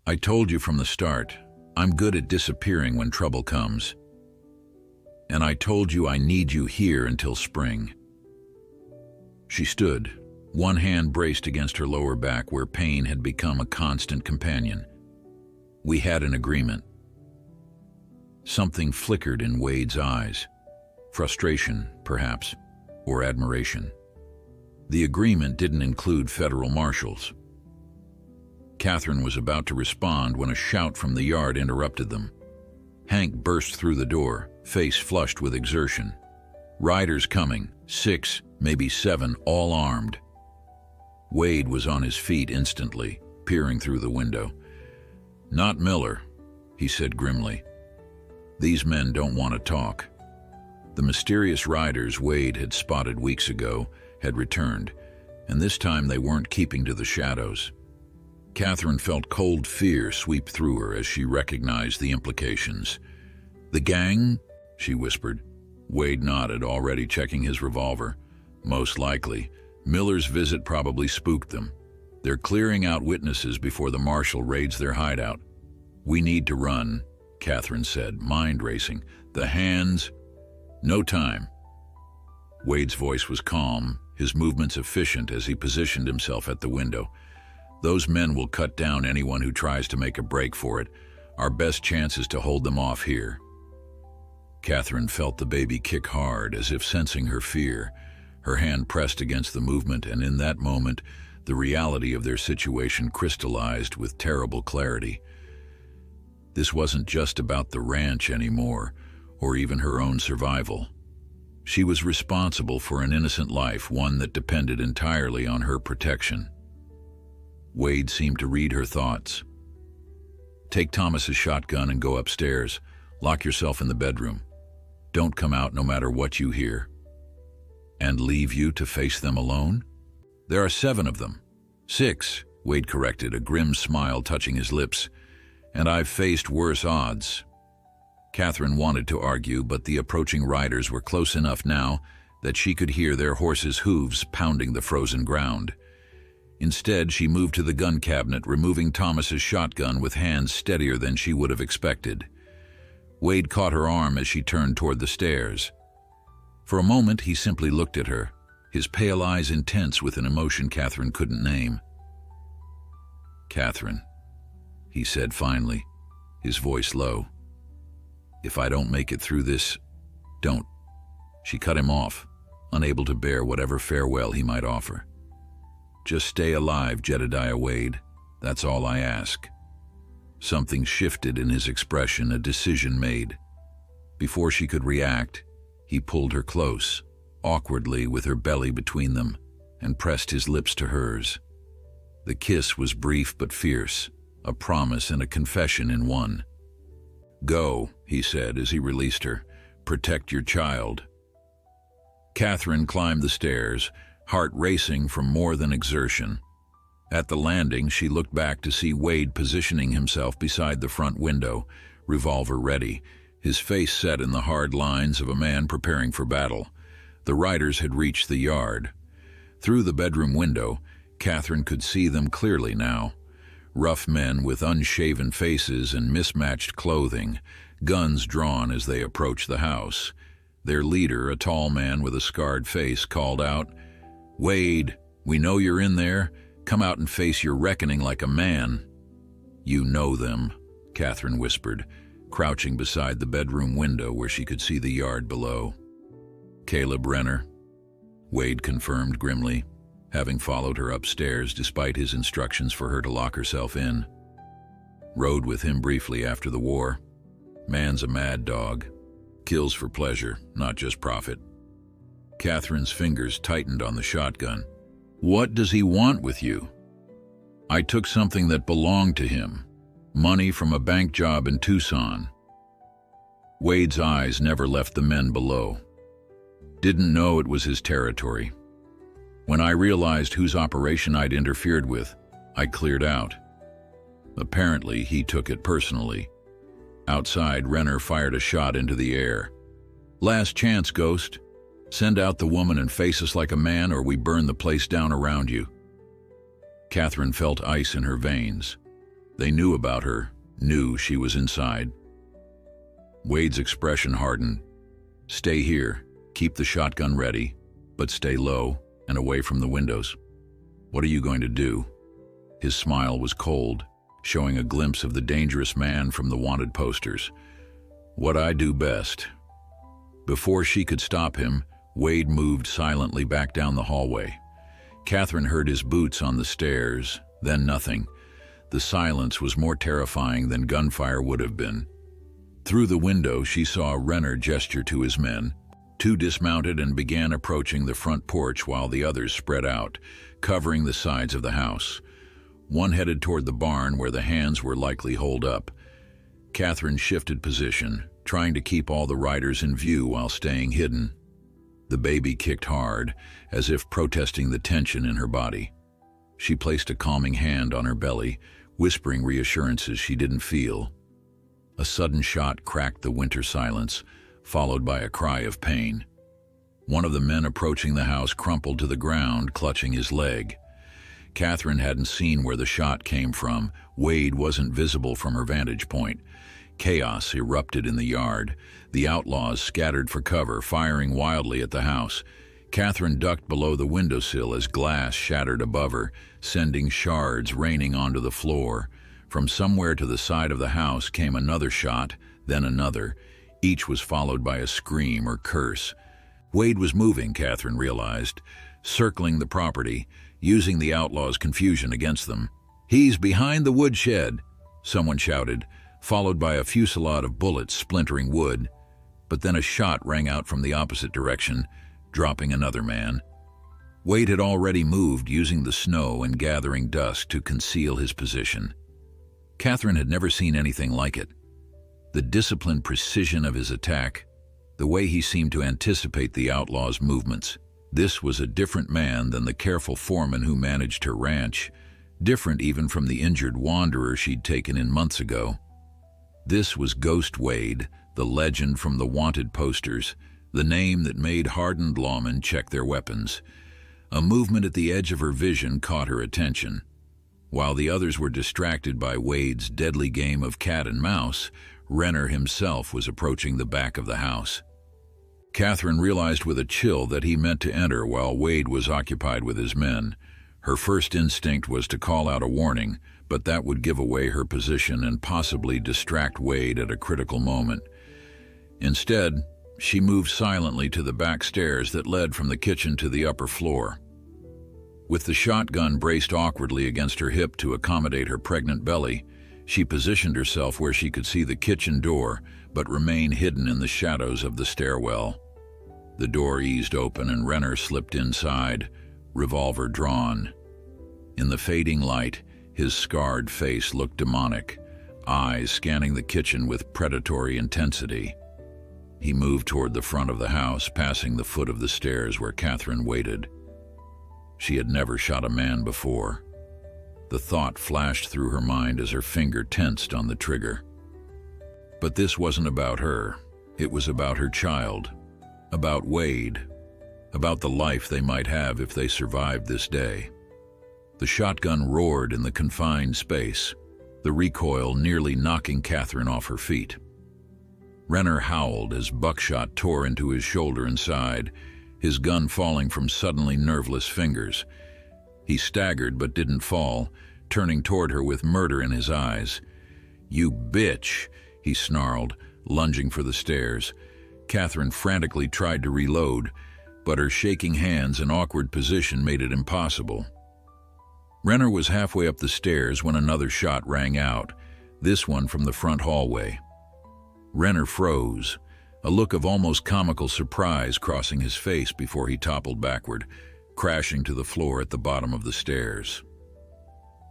I told you from the start, I'm good at disappearing when trouble comes. And I told you I need you here until spring. She stood, one hand braced against her lower back where pain had become a constant companion. We had an agreement. Something flickered in Wade's eyes. Frustration, perhaps, or admiration. The agreement didn't include federal marshals. Catherine was about to respond when a shout from the yard interrupted them. Hank burst through the door, face flushed with exertion. Riders coming, 6, maybe 7, all armed. Wade was on his feet instantly, peering through the window. Not Miller, he said grimly. These men don't want to talk. The mysterious riders Wade had spotted weeks ago had returned, and this time they weren't keeping to the shadows. Catherine felt cold fear sweep through her as she recognized the implications. The gang? She whispered. Wade nodded, already checking his revolver. Most likely. Miller's visit probably spooked them. They're clearing out witnesses before the marshal raids their hideout. We need to run, Catherine said, mind racing. The hands... No time. Wade's voice was calm, his movements efficient as he positioned himself at the window. Those men will cut down anyone who tries to make a break for it. Our best chance is to hold them off here. Catherine felt the baby kick hard, as if sensing her fear. Her hand pressed against the movement, and in that moment, the reality of their situation crystallized with terrible clarity. This wasn't just about the ranch anymore, or even her own survival. She was responsible for an innocent life, one that depended entirely on her protection. Wade seemed to read her thoughts. Take Thomas's shotgun and go upstairs. Lock yourself in the bedroom. Don't come out no matter what you hear. And leave you to face them alone? There are 7 of them. 6, Wade corrected, a grim smile touching his lips. And I've faced worse odds. Catherine wanted to argue, but the approaching riders were close enough now that she could hear their horses' hooves pounding the frozen ground. Instead, she moved to the gun cabinet, removing Thomas's shotgun with hands steadier than she would have expected. Wade caught her arm as she turned toward the stairs. For a moment, he simply looked at her, his pale eyes intense with an emotion Catherine couldn't name. "Catherine," he said finally, his voice low. "If I don't make it through this, don't." She cut him off, unable to bear whatever farewell he might offer. "Just stay alive, Jedediah Wade. That's all I ask." Something shifted in his expression, a decision made. Before she could react, he pulled her close, awkwardly with her belly between them, and pressed his lips to hers. The kiss was brief but fierce, a promise and a confession in one. "Go," he said as he released her. "Protect your child." Catherine climbed the stairs, heart racing from more than exertion. At the landing, she looked back to see Wade positioning himself beside the front window, revolver ready, his face set in the hard lines of a man preparing for battle. The riders had reached the yard. Through the bedroom window, Catherine could see them clearly now. Rough men with unshaven faces and mismatched clothing, guns drawn as they approached the house. Their leader, a tall man with a scarred face, called out, "Wade, we know you're in there. Come out and face your reckoning like a man." "You know them," Catherine whispered, crouching beside the bedroom window where she could see the yard below. "Caleb Renner," Wade confirmed grimly, having followed her upstairs despite his instructions for her to lock herself in. "Rode with him briefly after the war. Man's a mad dog. Kills for pleasure, not just profit." Catherine's fingers tightened on the shotgun. "What does he want with you?" "I took something that belonged to him. Money from a bank job in Tucson." Wade's eyes never left the men below. "Didn't know it was his territory. When I realized whose operation I'd interfered with, I cleared out. Apparently, he took it personally." Outside, Renner fired a shot into the air. "Last chance, Ghost. Send out the woman and face us like a man, or we burn the place down around you." Catherine felt ice in her veins. They knew about her, knew she was inside. Wade's expression hardened. "Stay here, keep the shotgun ready, but stay low and away from the windows." "What are you going to do?" His smile was cold, showing a glimpse of the dangerous man from the wanted posters. "What I do best." Before she could stop him, Wade moved silently back down the hallway. Catherine heard his boots on the stairs, then nothing. The silence was more terrifying than gunfire would have been. Through the window, she saw Renner gesture to his men. Two dismounted and began approaching the front porch while the others spread out, covering the sides of the house. One headed toward the barn where the hands were likely holed up. Catherine shifted position, trying to keep all the riders in view while staying hidden. The baby kicked hard, as if protesting the tension in her body. She placed a calming hand on her belly, whispering reassurances she didn't feel. A sudden shot cracked the winter silence, followed by a cry of pain. One of the men approaching the house crumpled to the ground, clutching his leg. Catherine hadn't seen where the shot came from. Wade wasn't visible from her vantage point. Chaos erupted in the yard. The outlaws scattered for cover, firing wildly at the house. Catherine ducked below the windowsill as glass shattered above her, sending shards raining onto the floor. From somewhere to the side of the house came another shot, then another. Each was followed by a scream or curse. Wade was moving, Catherine realized, circling the property, using the outlaws' confusion against them. "He's behind the woodshed," someone shouted, followed by a fusillade of bullets splintering wood. But then a shot rang out from the opposite direction, dropping another man. Wade had already moved, using the snow and gathering dusk to conceal his position. Catherine had never seen anything like it. The disciplined precision of his attack, the way he seemed to anticipate the outlaws' movements. This was a different man than the careful foreman who managed her ranch, different even from the injured wanderer she'd taken in months ago. This was Ghost Wade, the legend from the wanted posters, the name that made hardened lawmen check their weapons. A movement at the edge of her vision caught her attention. While the others were distracted by Wade's deadly game of cat and mouse, Renner himself was approaching the back of the house. Catherine realized with a chill that he meant to enter while Wade was occupied with his men. Her first instinct was to call out a warning, but that would give away her position and possibly distract Wade at a critical moment. Instead, she moved silently to the back stairs that led from the kitchen to the upper floor. With the shotgun braced awkwardly against her hip to accommodate her pregnant belly, she positioned herself where she could see the kitchen door, but remain hidden in the shadows of the stairwell. The door eased open and Renner slipped inside, revolver drawn. In the fading light, his scarred face looked demonic, eyes scanning the kitchen with predatory intensity. He moved toward the front of the house, passing the foot of the stairs where Catherine waited. She had never shot a man before. The thought flashed through her mind as her finger tensed on the trigger. But this wasn't about her. It was about her child, about Wade, about the life they might have if they survived this day. The shotgun roared in the confined space, the recoil nearly knocking Catherine off her feet. Renner howled as buckshot tore into his shoulder and side, his gun falling from suddenly nerveless fingers. He staggered but didn't fall, turning toward her with murder in his eyes. "You bitch," he snarled, lunging for the stairs. Catherine frantically tried to reload, but her shaking hands and awkward position made it impossible. Renner was halfway up the stairs when another shot rang out, this one from the front hallway. Renner froze, a look of almost comical surprise crossing his face before he toppled backward, crashing to the floor at the bottom of the stairs.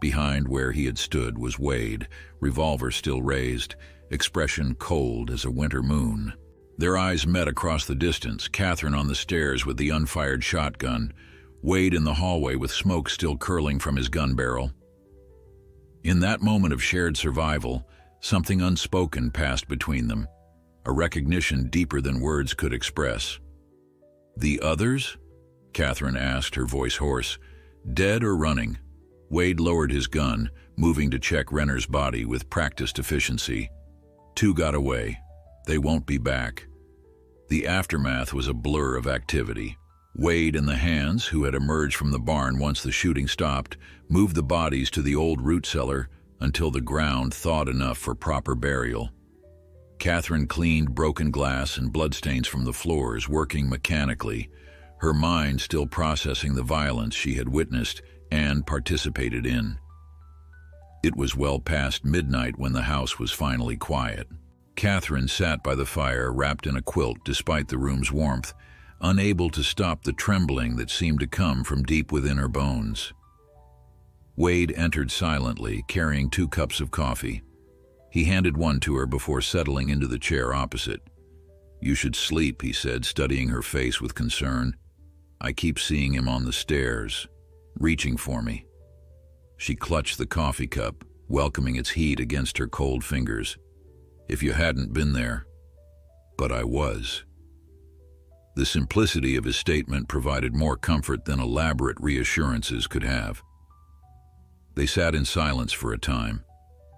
Behind where he had stood was Wade, revolver still raised, expression cold as a winter moon. Their eyes met across the distance, Catherine on the stairs with the unfired shotgun, Wade in the hallway with smoke still curling from his gun barrel. In that moment of shared survival, something unspoken passed between them, a recognition deeper than words could express. "The others?" Catherine asked, her voice hoarse. "Dead or running?" Wade lowered his gun, moving to check Renner's body with practiced efficiency. "Two got away. They won't be back." The aftermath was a blur of activity. Wade and the hands, who had emerged from the barn once the shooting stopped, moved the bodies to the old root cellar until the ground thawed enough for proper burial. Catherine cleaned broken glass and bloodstains from the floors, working mechanically, her mind still processing the violence she had witnessed and participated in. It was well past midnight when the house was finally quiet. Catherine sat by the fire, wrapped in a quilt despite the room's warmth, unable to stop the trembling that seemed to come from deep within her bones. Wade entered silently, carrying 2 cups of coffee. He handed one to her before settling into the chair opposite. "You should sleep," he said, studying her face with concern. "I keep seeing him on the stairs, reaching for me." She clutched the coffee cup, welcoming its heat against her cold fingers. "If you hadn't been there." "But I was." The simplicity of his statement provided more comfort than elaborate reassurances could have. They sat in silence for a time,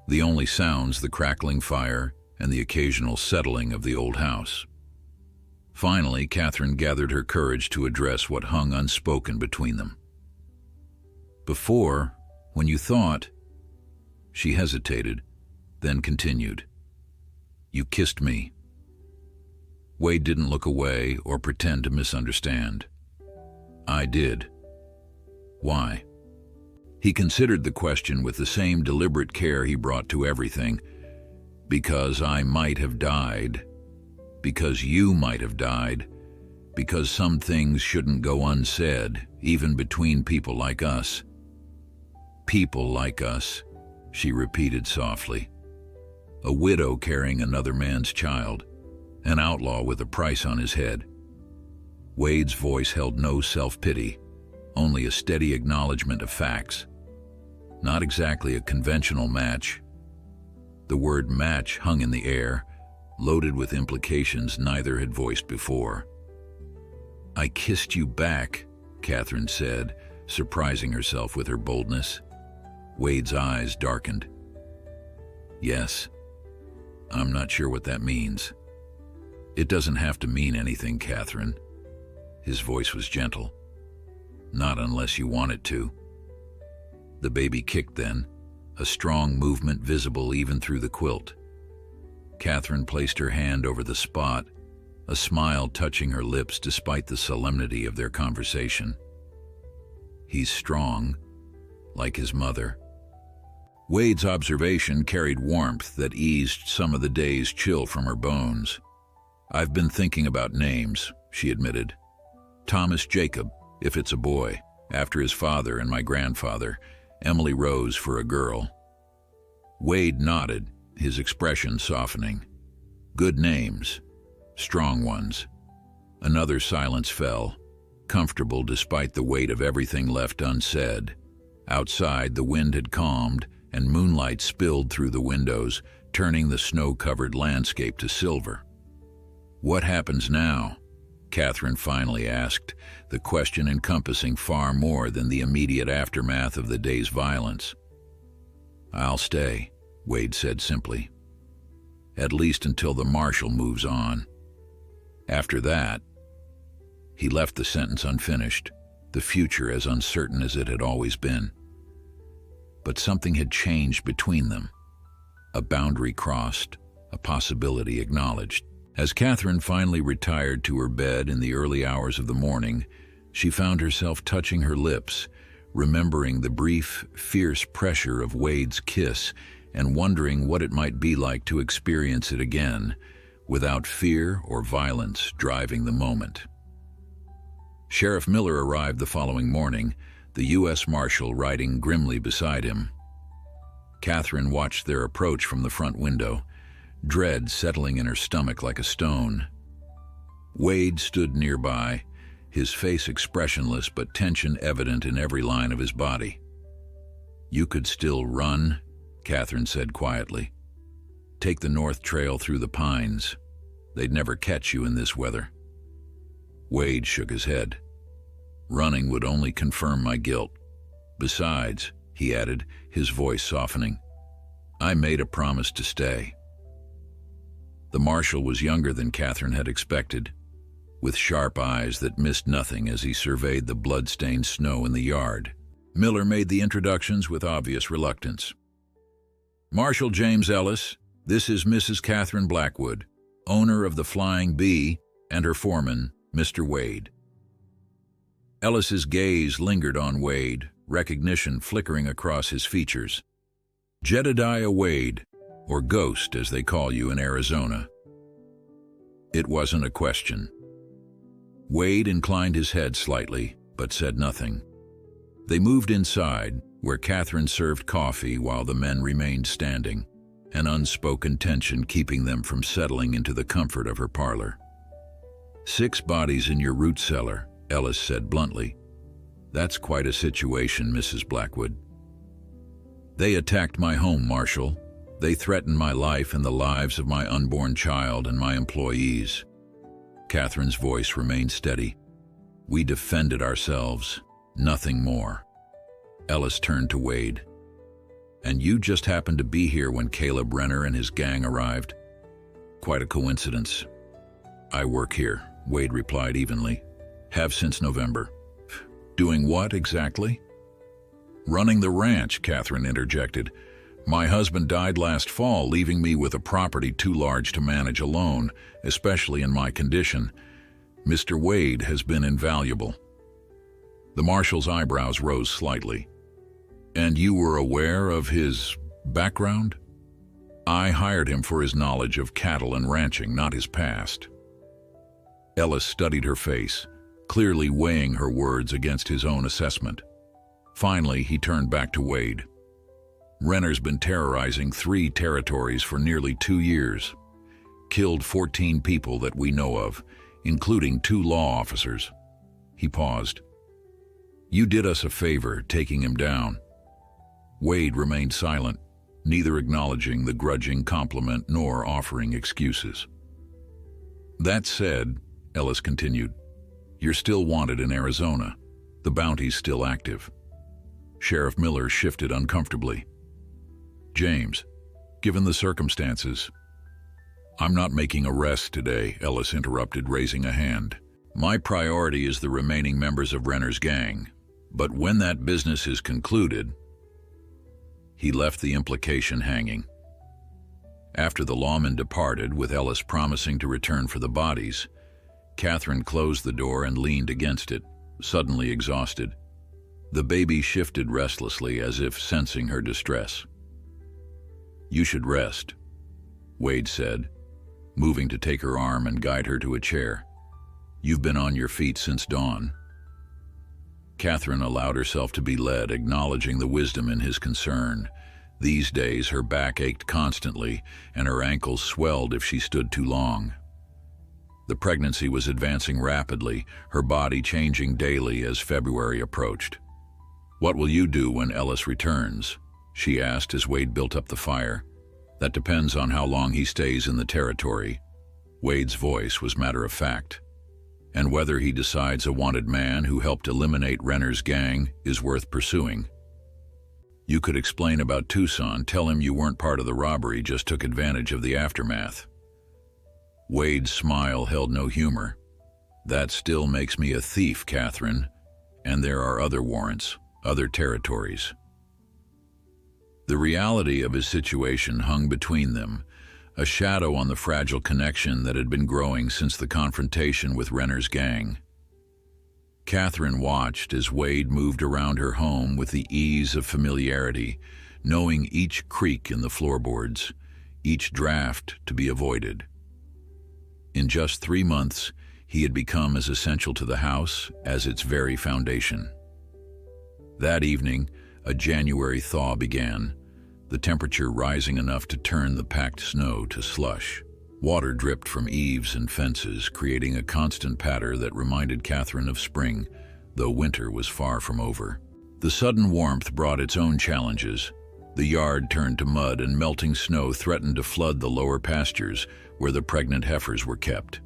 the only sounds the crackling fire and the occasional settling of the old house. Finally, Catherine gathered her courage to address what hung unspoken between them. "Before, when you thought—" She hesitated, then continued. "You kissed me." Wade didn't look away or pretend to misunderstand. "I did." "Why?" He considered the question with the same deliberate care he brought to everything. "Because I might have died. Because you might have died. Because some things shouldn't go unsaid, even between people like us." "People like us," she repeated softly. "A widow carrying another man's child. An outlaw with a price on his head." Wade's voice held no self-pity, only a steady acknowledgement of facts. Not exactly a conventional match. The word match hung in the air, loaded with implications neither had voiced before. I kissed you back, Catherine said, surprising herself with her boldness. Wade's eyes darkened. Yes. I'm not sure what that means. It doesn't have to mean anything, Catherine. His voice was gentle. Not unless you want it to. The baby kicked then, a strong movement visible even through the quilt. Catherine placed her hand over the spot, a smile touching her lips despite the solemnity of their conversation. He's strong, like his mother. Wade's observation carried warmth that eased some of the day's chill from her bones. I've been thinking about names, she admitted. Thomas Jacob, if it's a boy, after his father and my grandfather. Emily Rose for a girl. Wade nodded, his expression softening. Good names. Strong ones. Another silence fell, comfortable despite the weight of everything left unsaid. Outside, the wind had calmed, and moonlight spilled through the windows, turning the snow-covered landscape to silver. What happens now? Catherine finally asked, the question encompassing far more than the immediate aftermath of the day's violence. I'll stay, Wade said simply. At least until the marshal moves on. After that, he left the sentence unfinished, the future as uncertain as it had always been. But something had changed between them. A boundary crossed, a possibility acknowledged. As Catherine finally retired to her bed in the early hours of the morning, she found herself touching her lips, remembering the brief, fierce pressure of Wade's kiss and wondering what it might be like to experience it again, without fear or violence driving the moment. Sheriff Miller arrived the following morning, the U.S. Marshal riding grimly beside him. Catherine watched their approach from the front window, dread settling in her stomach like a stone. Wade stood nearby, his face expressionless but tension evident in every line of his body. You could still run, Catherine said quietly. Take the north trail through the pines. They'd never catch you in this weather. Wade shook his head. Running would only confirm my guilt. Besides, he added, his voice softening, I made a promise to stay. The marshal was younger than Catherine had expected, with sharp eyes that missed nothing as he surveyed the blood-stained snow in the yard. Miller made the introductions with obvious reluctance. Marshal James Ellis, this is Mrs. Catherine Blackwood, owner of the Flying Bee, and her foreman, Mr. Wade. Ellis's gaze lingered on Wade, recognition flickering across his features. Jedediah Wade, or Ghost as they call you in Arizona. It wasn't a question. Wade inclined his head slightly, but said nothing. They moved inside, where Catherine served coffee while the men remained standing, an unspoken tension keeping them from settling into the comfort of her parlor. 6 bodies in your root cellar, Ellis said bluntly. That's quite a situation, Mrs. Blackwood. They attacked my home, Marshal. They threatened my life and the lives of my unborn child and my employees. Catherine's voice remained steady. We defended ourselves, nothing more. Ellis turned to Wade. And you just happened to be here when Caleb Renner and his gang arrived? Quite a coincidence. I work here, Wade replied evenly. Have since November. Doing what exactly? Running the ranch, Catherine interjected. My husband died last fall, leaving me with a property too large to manage alone, especially in my condition. Mr. Wade has been invaluable. The marshal's eyebrows rose slightly. And you were aware of his background? I hired him for his knowledge of cattle and ranching, not his past. Ellis studied her face, clearly weighing her words against his own assessment. Finally, he turned back to Wade. Renner's been terrorizing 3 territories for nearly 2 years. Killed 14 people that we know of, including 2 law officers. He paused. You did us a favor, taking him down. Wade remained silent, neither acknowledging the grudging compliment nor offering excuses. That said, Ellis continued, You're still wanted in Arizona. The bounty's still active. Sheriff Miller shifted uncomfortably. James, given the circumstances... I'm not making arrests today, Ellis interrupted, raising a hand. My priority is the remaining members of Renner's gang. But when that business is concluded... He left the implication hanging. After the lawman departed, with Ellis promising to return for the bodies, Catherine closed the door and leaned against it, suddenly exhausted. The baby shifted restlessly as if sensing her distress. You should rest, Wade said, moving to take her arm and guide her to a chair. You've been on your feet since dawn. Catherine allowed herself to be led, acknowledging the wisdom in his concern. These days her back ached constantly, and her ankles swelled if she stood too long. The pregnancy was advancing rapidly, her body changing daily as February approached. What will you do when Ellis returns? She asked as Wade built up the fire. That depends on how long he stays in the territory. Wade's voice was matter of fact. And whether he decides a wanted man who helped eliminate Renner's gang is worth pursuing. You could explain about Tucson, tell him you weren't part of the robbery, just took advantage of the aftermath. Wade's smile held no humor. That still makes me a thief, Catherine, and there are other warrants, other territories. The reality of his situation hung between them, a shadow on the fragile connection that had been growing since the confrontation with Renner's gang. Catherine watched as Wade moved around her home with the ease of familiarity, knowing each creak in the floorboards, each draft to be avoided. In just 3 months, he had become as essential to the house as its very foundation. That evening, a January thaw began, the temperature rising enough to turn the packed snow to slush. Water dripped from eaves and fences, creating a constant patter that reminded Catherine of spring, though winter was far from over. The sudden warmth brought its own challenges. The yard turned to mud, and melting snow threatened to flood the lower pastures where the pregnant heifers were kept.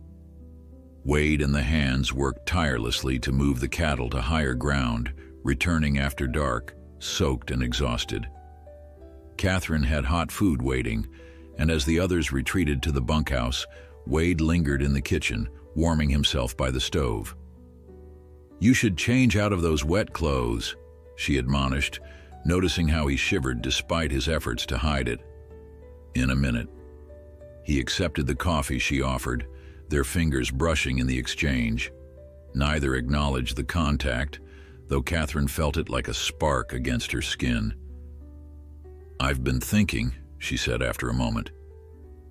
Wade and the hands worked tirelessly to move the cattle to higher ground, returning after dark, soaked and exhausted. Catherine had hot food waiting, and as the others retreated to the bunkhouse, Wade lingered in the kitchen, warming himself by the stove. "You should change out of those wet clothes," she admonished, noticing how he shivered despite his efforts to hide it. In a minute. He accepted the coffee she offered, their fingers brushing in the exchange. Neither acknowledged the contact, though Catherine felt it like a spark against her skin. "I've been thinking," she said after a moment,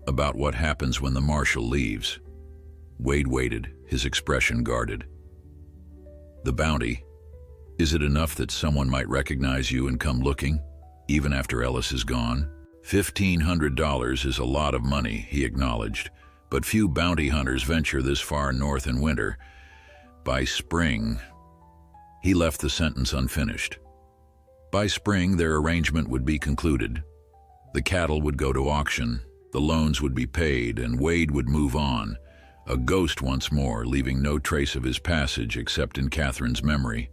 "about what happens when the marshal leaves." Wade waited, his expression guarded. "The bounty. Is it enough that someone might recognize you and come looking, even after Ellis is gone?" $1,500 is a lot of money, he acknowledged, but few bounty hunters venture this far north in winter. By spring... He left the sentence unfinished. By spring, their arrangement would be concluded. The cattle would go to auction, the loans would be paid, and Wade would move on, a ghost once more, leaving no trace of his passage except in Catherine's memory.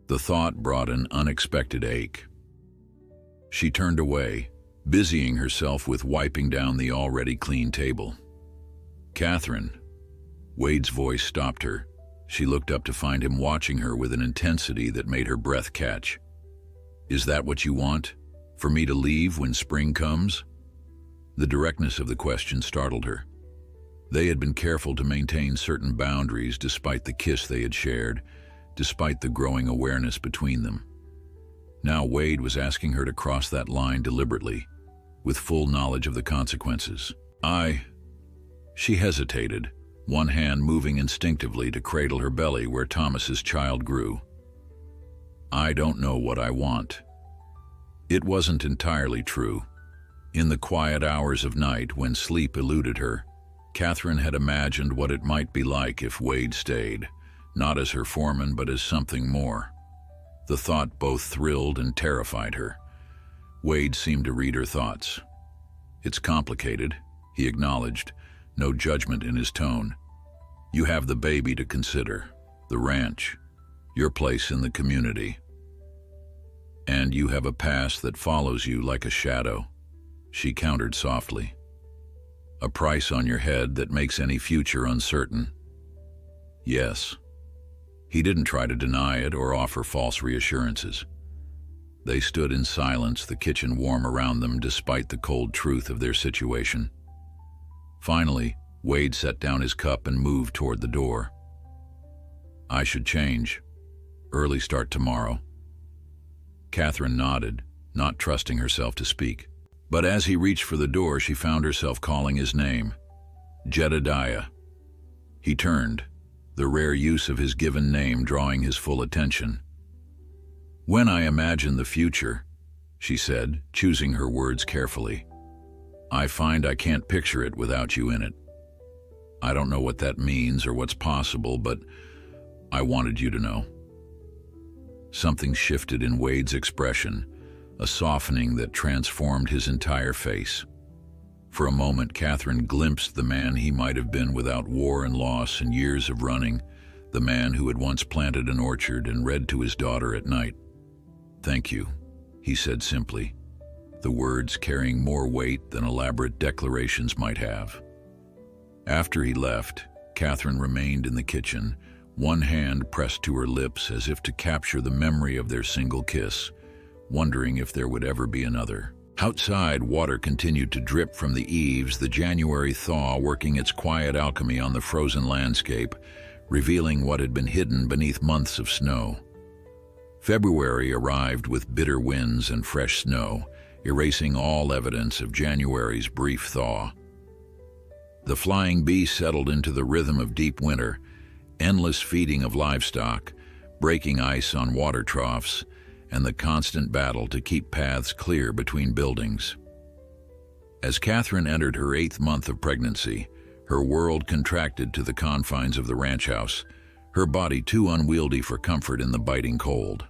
The thought brought an unexpected ache. She turned away, busying herself with wiping down the already clean table. "Catherine." Wade's voice stopped her. She looked up to find him watching her with an intensity that made her breath catch. "Is that what you want? For me to leave when spring comes?" The directness of the question startled her. They had been careful to maintain certain boundaries despite the kiss they had shared, despite the growing awareness between them. Now Wade was asking her to cross that line deliberately, with full knowledge of the consequences. She hesitated, one hand moving instinctively to cradle her belly where Thomas's child grew. "I don't know what I want." It wasn't entirely true. In the quiet hours of night when sleep eluded her, Catherine had imagined what it might be like if Wade stayed, not as her foreman but as something more. The thought both thrilled and terrified her. Wade seemed to read her thoughts. "It's complicated," he acknowledged, no judgment in his tone. You have the baby to consider, the ranch, your place in the community. And you have a past that follows you like a shadow, she countered softly. A price on your head that makes any future uncertain. Yes. He didn't try to deny it or offer false reassurances. They stood in silence, the kitchen warm around them despite the cold truth of their situation. Finally, Wade set down his cup and moved toward the door. I should change. Early start tomorrow. Catherine nodded, not trusting herself to speak. But as he reached for the door, she found herself calling his name. Jedediah. He turned, the rare use of his given name drawing his full attention. When I imagine the future, she said, choosing her words carefully, I find I can't picture it without you in it. I don't know what that means or what's possible, but I wanted you to know. Something shifted in Wade's expression, a softening that transformed his entire face. For a moment, Catherine glimpsed the man he might have been without war and loss and years of running, the man who had once planted an orchard and read to his daughter at night. Thank you, he said simply, the words carrying more weight than elaborate declarations might have. After he left, Catherine remained in the kitchen, one hand pressed to her lips as if to capture the memory of their single kiss, wondering if there would ever be another. Outside, water continued to drip from the eaves, the January thaw working its quiet alchemy on the frozen landscape, revealing what had been hidden beneath months of snow. February arrived with bitter winds and fresh snow, erasing all evidence of January's brief thaw. The flying bee settled into the rhythm of deep winter, endless feeding of livestock, breaking ice on water troughs, and the constant battle to keep paths clear between buildings. As Catherine entered her 8th month of pregnancy, her world contracted to the confines of the ranch house, her body too unwieldy for comfort in the biting cold.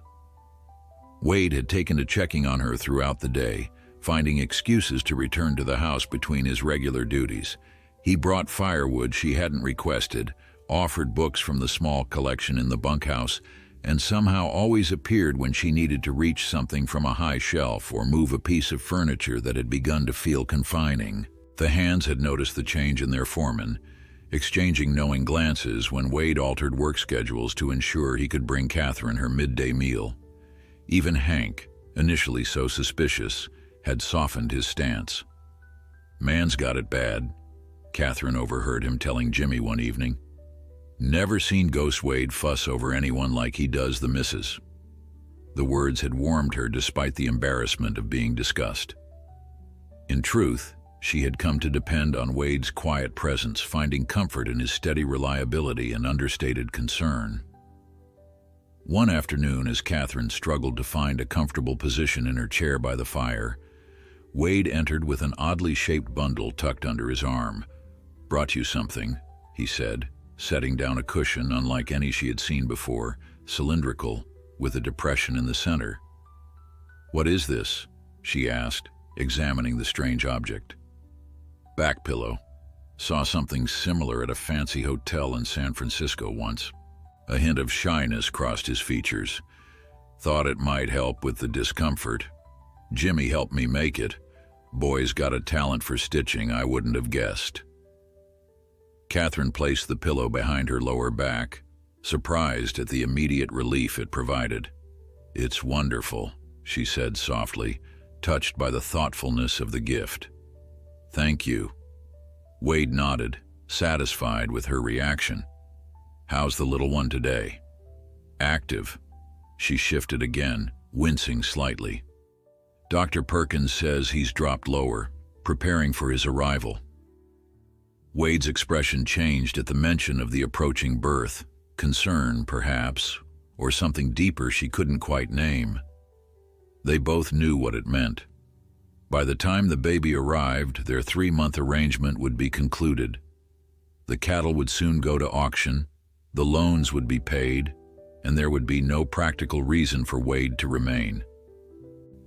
Wade had taken to checking on her throughout the day, finding excuses to return to the house between his regular duties. He brought firewood she hadn't requested, offered books from the small collection in the bunkhouse, and somehow always appeared when she needed to reach something from a high shelf or move a piece of furniture that had begun to feel confining. The hands had noticed the change in their foreman, exchanging knowing glances when Wade altered work schedules to ensure he could bring Catherine her midday meal. Even Hank, initially so suspicious, had softened his stance. Man's got it bad, Catherine overheard him telling Jimmy one evening. Never seen Ghost Wade fuss over anyone like he does the missus. The words had warmed her despite the embarrassment of being discussed. In truth, she had come to depend on Wade's quiet presence, finding comfort in his steady reliability and understated concern. One afternoon, as Catherine struggled to find a comfortable position in her chair by the fire, Wade entered with an oddly shaped bundle tucked under his arm. "Brought you something," he said, setting down a cushion unlike any she had seen before, cylindrical, with a depression in the center. "What is this?" she asked, examining the strange object. "Back pillow. Saw something similar at a fancy hotel in San Francisco once." A hint of shyness crossed his features. "Thought it might help with the discomfort. Jimmy helped me make it. Boy's got a talent for stitching I wouldn't have guessed." Catherine placed the pillow behind her lower back, surprised at the immediate relief it provided. "It's wonderful," she said softly, touched by the thoughtfulness of the gift. "Thank you." Wade nodded, satisfied with her reaction. "How's the little one today?" "Active." She shifted again, wincing slightly. "Dr. Perkins says he's dropped lower, preparing for his arrival." Wade's expression changed at the mention of the approaching birth, concern, perhaps, or something deeper she couldn't quite name. They both knew what it meant. By the time the baby arrived, their 3-month arrangement would be concluded. The cattle would soon go to auction, the loans would be paid, and there would be no practical reason for Wade to remain.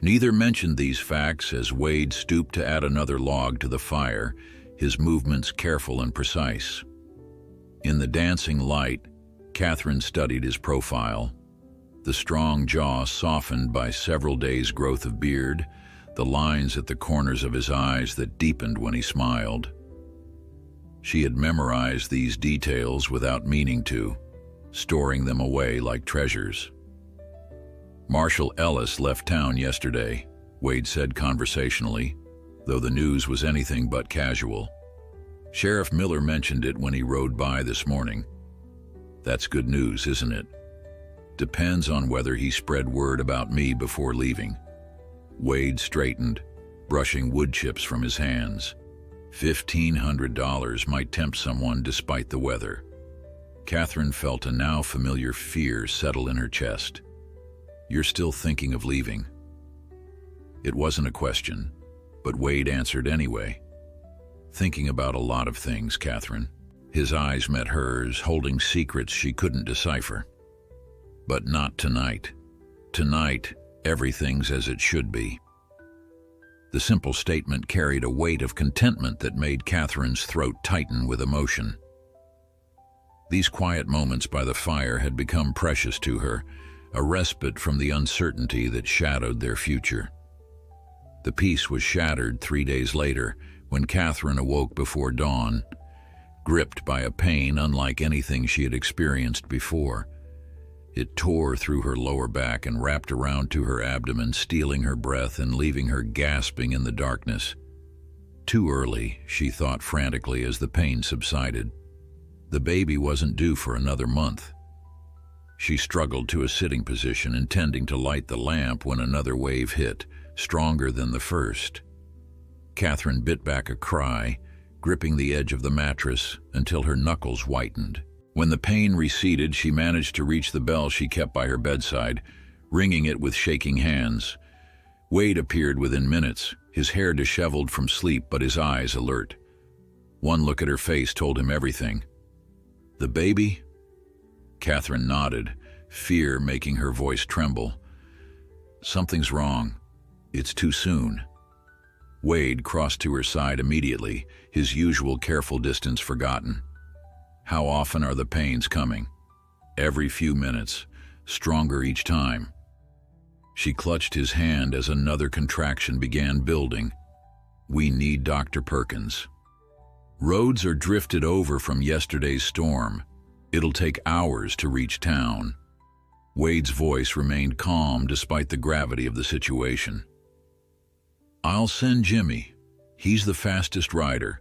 Neither mentioned these facts as Wade stooped to add another log to the fire, his movements careful and precise. In the dancing light, Catherine studied his profile. The strong jaw softened by several days' growth of beard, the lines at the corners of his eyes that deepened when he smiled. She had memorized these details without meaning to, storing them away like treasures. Marshal Ellis left town yesterday, Wade said conversationally, though the news was anything but casual. Sheriff Miller mentioned it when he rode by this morning. That's good news, isn't it? Depends on whether he spread word about me before leaving. Wade straightened, brushing wood chips from his hands. $1,500 might tempt someone despite the weather. Catherine felt a now familiar fear settle in her chest. You're still thinking of leaving? It wasn't a question, but Wade answered anyway. Thinking about a lot of things, Catherine. His eyes met hers, holding secrets she couldn't decipher. But not tonight. Tonight, everything's as it should be. The simple statement carried a weight of contentment that made Catherine's throat tighten with emotion. These quiet moments by the fire had become precious to her, a respite from the uncertainty that shadowed their future. The peace was shattered 3 days later when Catherine awoke before dawn, gripped by a pain unlike anything she had experienced before. It tore through her lower back and wrapped around to her abdomen, stealing her breath and leaving her gasping in the darkness. Too early, she thought frantically as the pain subsided. The baby wasn't due for another month. She struggled to a sitting position, intending to light the lamp when another wave hit, stronger than the first. Catherine bit back a cry, gripping the edge of the mattress until her knuckles whitened. When the pain receded, she managed to reach the bell she kept by her bedside, ringing it with shaking hands. Wade appeared within minutes, his hair disheveled from sleep but his eyes alert. One look at her face told him everything. The baby? Catherine nodded, fear making her voice tremble. Something's wrong. It's too soon. Wade crossed to her side immediately, his usual careful distance forgotten. How often are the pains coming? Every few minutes, stronger each time. She clutched his hand as another contraction began building. We need Dr. Perkins. Roads are drifted over from yesterday's storm. It'll take hours to reach town. Wade's voice remained calm despite the gravity of the situation. I'll send Jimmy. He's the fastest rider.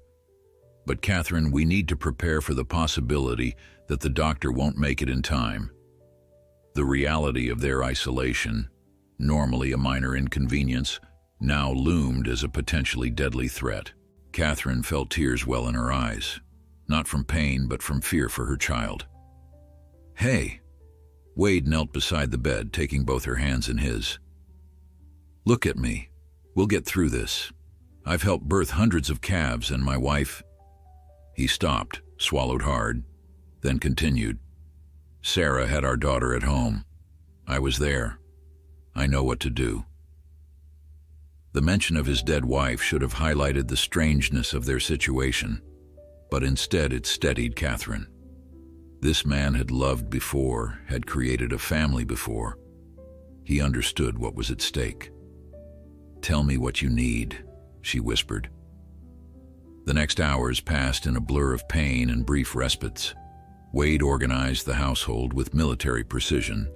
But Catherine, we need to prepare for the possibility that the doctor won't make it in time. The reality of their isolation, normally a minor inconvenience, now loomed as a potentially deadly threat. Catherine felt tears well in her eyes, not from pain but from fear for her child. Hey! Wade knelt beside the bed, taking both her hands in his. Look at me. We'll get through this. I've helped birth hundreds of calves and my wife... He stopped, swallowed hard, then continued. Sarah had our daughter at home. I was there. I know what to do. The mention of his dead wife should have highlighted the strangeness of their situation, but instead it steadied Catherine. This man had loved before, had created a family before. He understood what was at stake. Tell me what you need, she whispered. The next hours passed in a blur of pain and brief respites. Wade organized the household with military precision.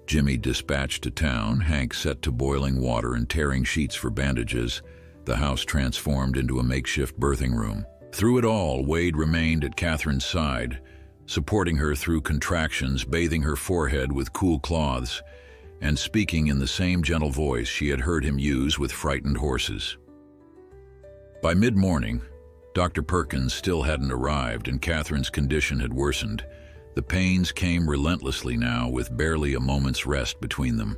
Jimmy dispatched to town, Hank set to boiling water and tearing sheets for bandages, the house transformed into a makeshift birthing room. Through it all, Wade remained at Catherine's side, supporting her through contractions, bathing her forehead with cool cloths, and speaking in the same gentle voice she had heard him use with frightened horses. By mid-morning, Dr. Perkins still hadn't arrived and Catherine's condition had worsened. The pains came relentlessly now, with barely a moment's rest between them.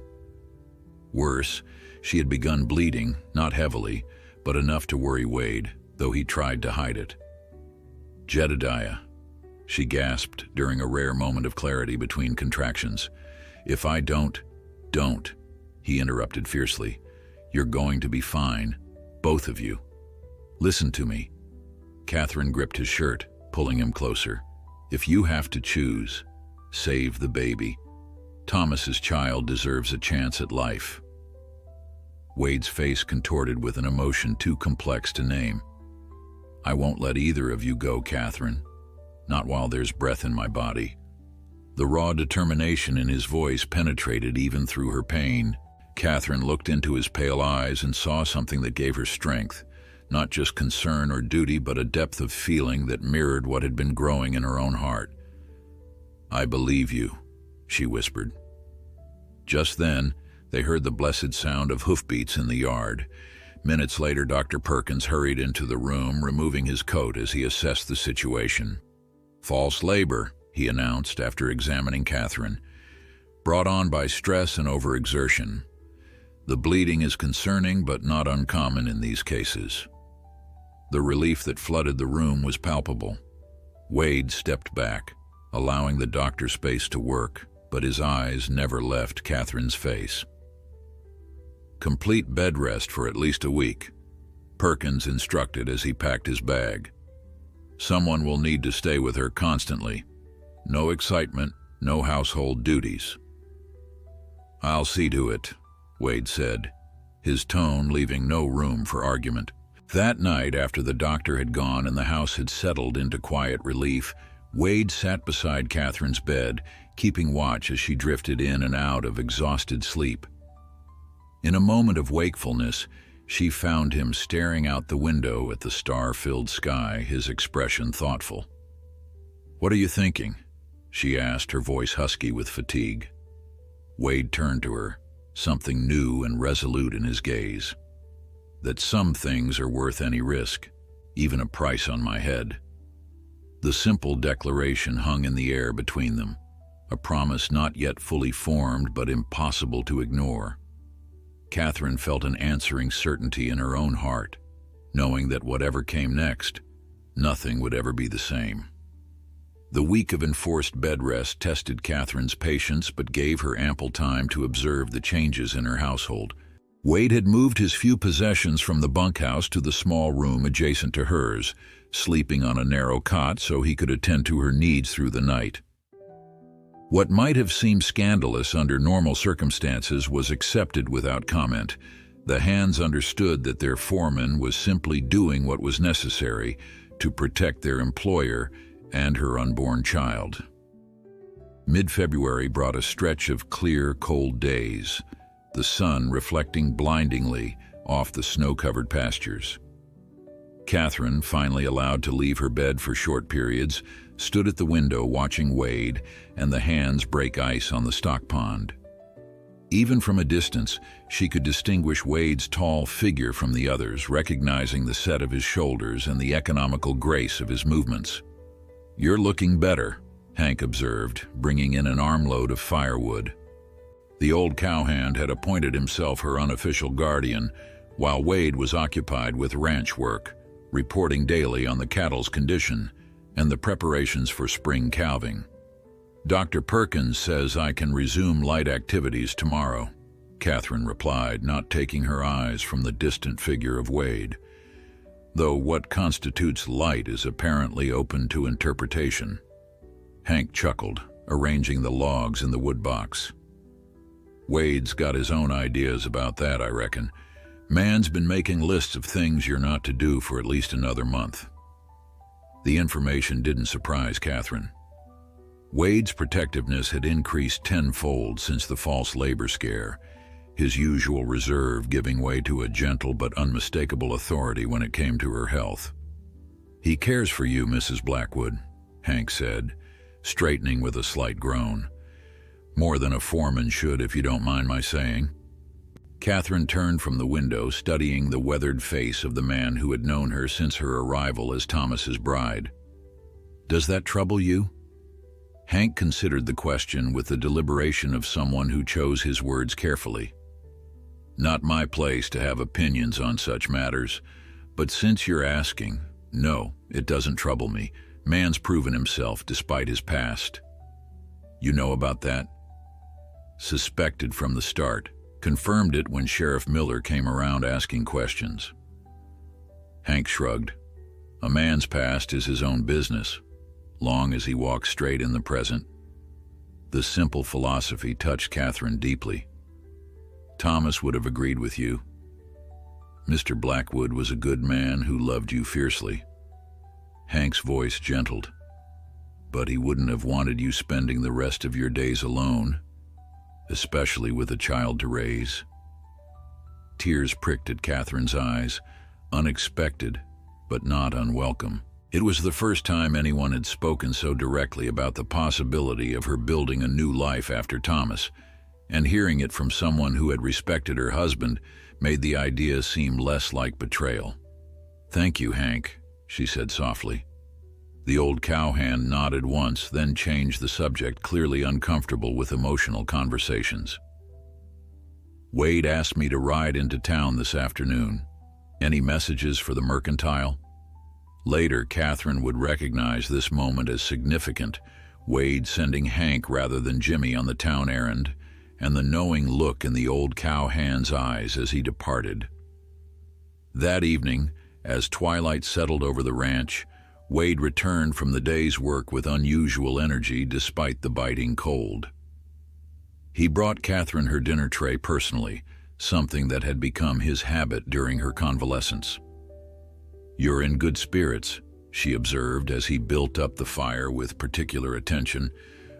Worse, she had begun bleeding, not heavily, but enough to worry Wade, though he tried to hide it. Jedediah, she gasped during a rare moment of clarity between contractions. If I don't, he interrupted fiercely. You're going to be fine, both of you. Listen to me. Catherine gripped his shirt, pulling him closer. If you have to choose, save the baby. Thomas's child deserves a chance at life. Wade's face contorted with an emotion too complex to name. I won't let either of you go, Catherine. Not while there's breath in my body. The raw determination in his voice penetrated even through her pain. Catherine looked into his pale eyes and saw something that gave her strength, not just concern or duty, but a depth of feeling that mirrored what had been growing in her own heart. I believe you, she whispered. Just then, they heard the blessed sound of hoofbeats in the yard. Minutes later, Dr. Perkins hurried into the room, removing his coat as he assessed the situation. False labor, he announced after examining Catherine, brought on by stress and overexertion. The bleeding is concerning but not uncommon in these cases. The relief that flooded the room was palpable. Wade stepped back, allowing the doctor space to work, but his eyes never left Catherine's face. Complete bed rest for at least a week, Perkins instructed as he packed his bag. Someone will need to stay with her constantly. No excitement, no household duties. I'll see to it, Wade said, his tone leaving no room for argument. That night, after the doctor had gone and the house had settled into quiet relief, Wade sat beside Catherine's bed, keeping watch as she drifted in and out of exhausted sleep. In a moment of wakefulness, she found him staring out the window at the star-filled sky, his expression thoughtful. "What are you thinking?" she asked, her voice husky with fatigue. Wade turned to her, something new and resolute in his gaze. "That some things are worth any risk, even a price on my head." The simple declaration hung in the air between them, a promise not yet fully formed but impossible to ignore. Catherine felt an answering certainty in her own heart, knowing that whatever came next, nothing would ever be the same. The week of enforced bed rest tested Catherine's patience but gave her ample time to observe the changes in her household. Wade had moved his few possessions from the bunkhouse to the small room adjacent to hers, sleeping on a narrow cot so he could attend to her needs through the night. What might have seemed scandalous under normal circumstances was accepted without comment. The hands understood that their foreman was simply doing what was necessary to protect their employer and her unborn child. Mid-February brought a stretch of clear, cold days, the sun reflecting blindingly off the snow-covered pastures. Catherine, finally allowed to leave her bed for short periods, stood at the window watching Wade and the hands break ice on the stock pond. Even from a distance, she could distinguish Wade's tall figure from the others, recognizing the set of his shoulders and the economical grace of his movements. "You're looking better," Hank observed, bringing in an armload of firewood. The old cowhand had appointed himself her unofficial guardian, while Wade was occupied with ranch work, reporting daily on the cattle's condition and the preparations for spring calving. "Dr. Perkins says I can resume light activities tomorrow," Catherine replied, not taking her eyes from the distant figure of Wade. Though what constitutes light is apparently open to interpretation. Hank chuckled, arranging the logs in the wood box. "Wade's got his own ideas about that, I reckon. Man's been making lists of things you're not to do for at least another month." The information didn't surprise Catherine. Wade's protectiveness had increased tenfold since the false labor scare, his usual reserve giving way to a gentle but unmistakable authority when it came to her health. "He cares for you, Mrs. Blackwood," Hank said, straightening with a slight groan. "More than a foreman should, if you don't mind my saying." Catherine turned from the window, studying the weathered face of the man who had known her since her arrival as Thomas's bride. "Does that trouble you?" Hank considered the question with the deliberation of someone who chose his words carefully. "Not my place to have opinions on such matters, but since you're asking, no, it doesn't trouble me. Man's proven himself despite his past." "You know about that?" "Suspected from the start. Confirmed it when Sheriff Miller came around asking questions." Hank shrugged. "A man's past is his own business. long as he walks straight in the present. The simple philosophy touched Catherine deeply. Thomas would have agreed with you. Mr. Blackwood was a good man who loved you fiercely. Hank's voice gentled. But he wouldn't have wanted you spending the rest of your days alone, especially with a child to raise. Tears pricked at Catherine's eyes, unexpected, but not unwelcome. It was the first time anyone had spoken so directly about the possibility of her building a new life after Thomas, and hearing it from someone who had respected her husband made the idea seem less like betrayal. "Thank you, Hank," she said softly. The old cowhand nodded once, then changed the subject, clearly uncomfortable with emotional conversations. "Wade asked me to ride into town this afternoon. Any messages for the mercantile?" Later, Catherine would recognize this moment as significant, Wade sending Hank rather than Jimmy on the town errand, and the knowing look in the old cowhand's eyes as he departed. That evening, as twilight settled over the ranch, Wade returned from the day's work with unusual energy despite the biting cold. He brought Catherine her dinner tray personally, something that had become his habit during her convalescence. "You're in good spirits," she observed as he built up the fire with particular attention,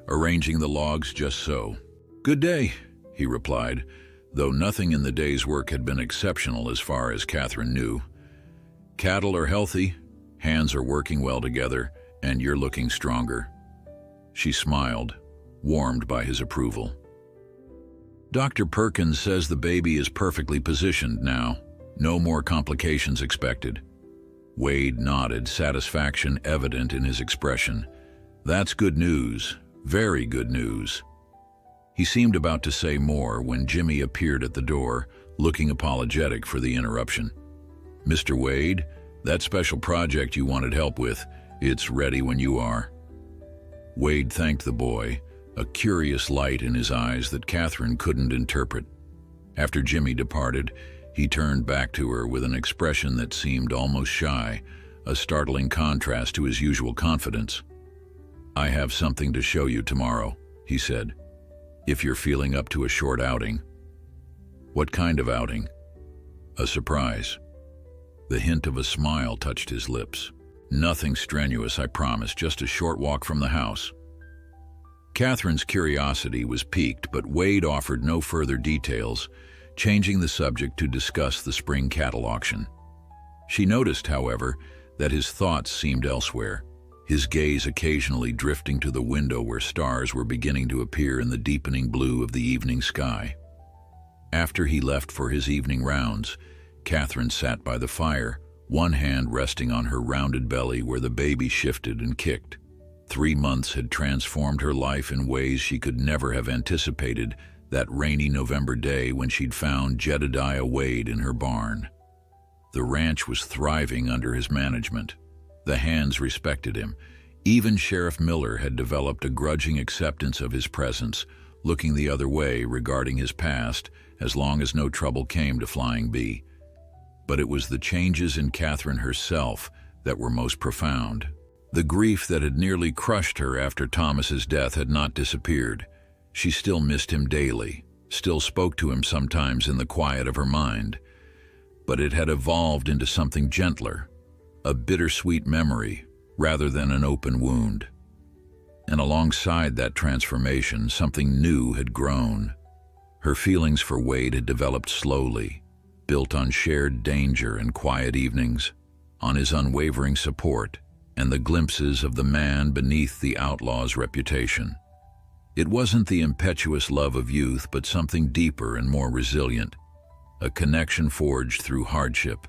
arranging the logs just so. "Good day," he replied, though nothing in the day's work had been exceptional as far as Catherine knew. "Cattle are healthy, hands are working well together, and you're looking stronger." She smiled, warmed by his approval. "Dr. Perkins says the baby is perfectly positioned now. No more complications expected." Wade nodded, satisfaction evident in his expression. "That's good news, very good news." He seemed about to say more when Jimmy appeared at the door, looking apologetic for the interruption. "Mr. Wade, that special project you wanted help with, it's ready when you are." Wade thanked the boy, a curious light in his eyes that Catherine couldn't interpret. After Jimmy departed, he turned back to her with an expression that seemed almost shy, a startling contrast to his usual confidence. "I have something to show you tomorrow," he said, "if you're feeling up to a short outing." "What kind of outing?" "A surprise." The hint of a smile touched his lips. "Nothing strenuous, I promise, just a short walk from the house." Catherine's curiosity was piqued, but Wade offered no further details, changing the subject to discuss the spring cattle auction. She noticed, however, that his thoughts seemed elsewhere, his gaze occasionally drifting to the window where stars were beginning to appear in the deepening blue of the evening sky. After he left for his evening rounds, Catherine sat by the fire, one hand resting on her rounded belly where the baby shifted and kicked. 3 months had transformed her life in ways she could never have anticipated that rainy November day when she'd found Jedediah Wade in her barn. The ranch was thriving under his management. The hands respected him. Even Sheriff Miller had developed a grudging acceptance of his presence, looking the other way regarding his past as long as no trouble came to Flying B. But it was the changes in Catherine herself that were most profound. The grief that had nearly crushed her after Thomas's death had not disappeared. She still missed him daily, still spoke to him sometimes in the quiet of her mind. But it had evolved into something gentler, a bittersweet memory rather than an open wound. And alongside that transformation, something new had grown. Her feelings for Wade had developed slowly, built on shared danger and quiet evenings, on his unwavering support, and the glimpses of the man beneath the outlaw's reputation. It wasn't the impetuous love of youth, but something deeper and more resilient, a connection forged through hardship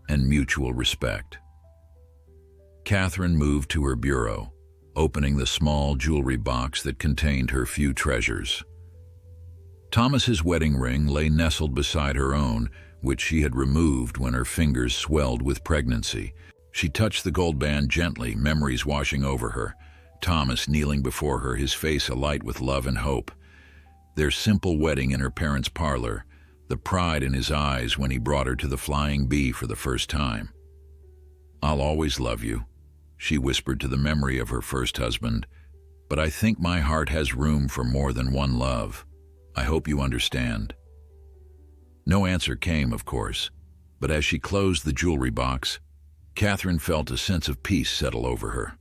and mutual respect. Catherine moved to her bureau, opening the small jewelry box that contained her few treasures. Thomas's wedding ring lay nestled beside her own, which she had removed when her fingers swelled with pregnancy. She touched the gold band gently, memories washing over her. Thomas kneeling before her, his face alight with love and hope. Their simple wedding in her parents' parlor, the pride in his eyes when he brought her to the Flying B for the first time. "I'll always love you," she whispered to the memory of her first husband, "but I think my heart has room for more than one love. I hope you understand." No answer came, of course, but as she closed the jewelry box, Catherine felt a sense of peace settle over her.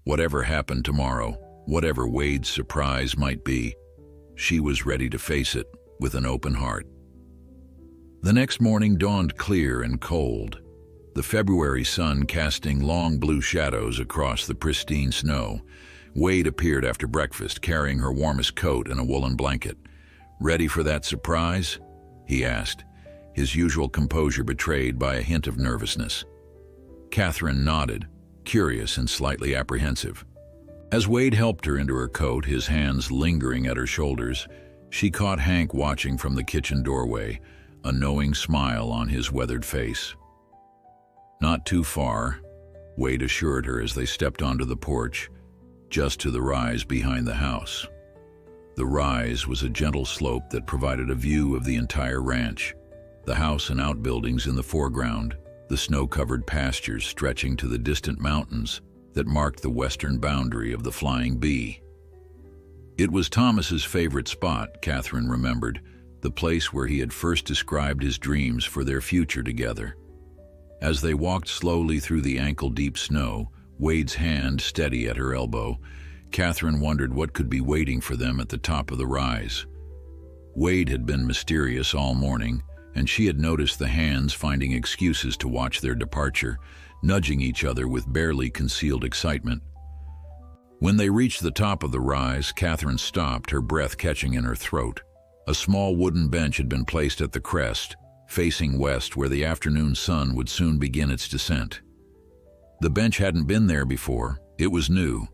Whatever happened tomorrow, whatever Wade's surprise might be, she was ready to face it with an open heart. The next morning dawned clear and cold, the February sun casting long blue shadows across the pristine snow. Wade appeared after breakfast, carrying her warmest coat and a woolen blanket. "Ready for that surprise?" he asked, his usual composure betrayed by a hint of nervousness. Catherine nodded, curious and slightly apprehensive. As Wade helped her into her coat, his hands lingering at her shoulders, she caught Hank watching from the kitchen doorway, a knowing smile on his weathered face. "Not too far," Wade assured her as they stepped onto the porch, just to the rise behind the house. The rise was a gentle slope that provided a view of the entire ranch, the house and outbuildings in the foreground, the snow-covered pastures stretching to the distant mountains that marked the western boundary of the Flying Bee. It was Thomas's favorite spot, Catherine remembered, the place where he had first described his dreams for their future together. As they walked slowly through the ankle-deep snow, Wade's hand steady at her elbow, Catherine wondered what could be waiting for them at the top of the rise. Wade had been mysterious all morning, and she had noticed the hands finding excuses to watch their departure, nudging each other with barely concealed excitement. When they reached the top of the rise, Catherine stopped, her breath catching in her throat. A small wooden bench had been placed at the crest, facing west where the afternoon sun would soon begin its descent. The bench hadn't been there before. It was new,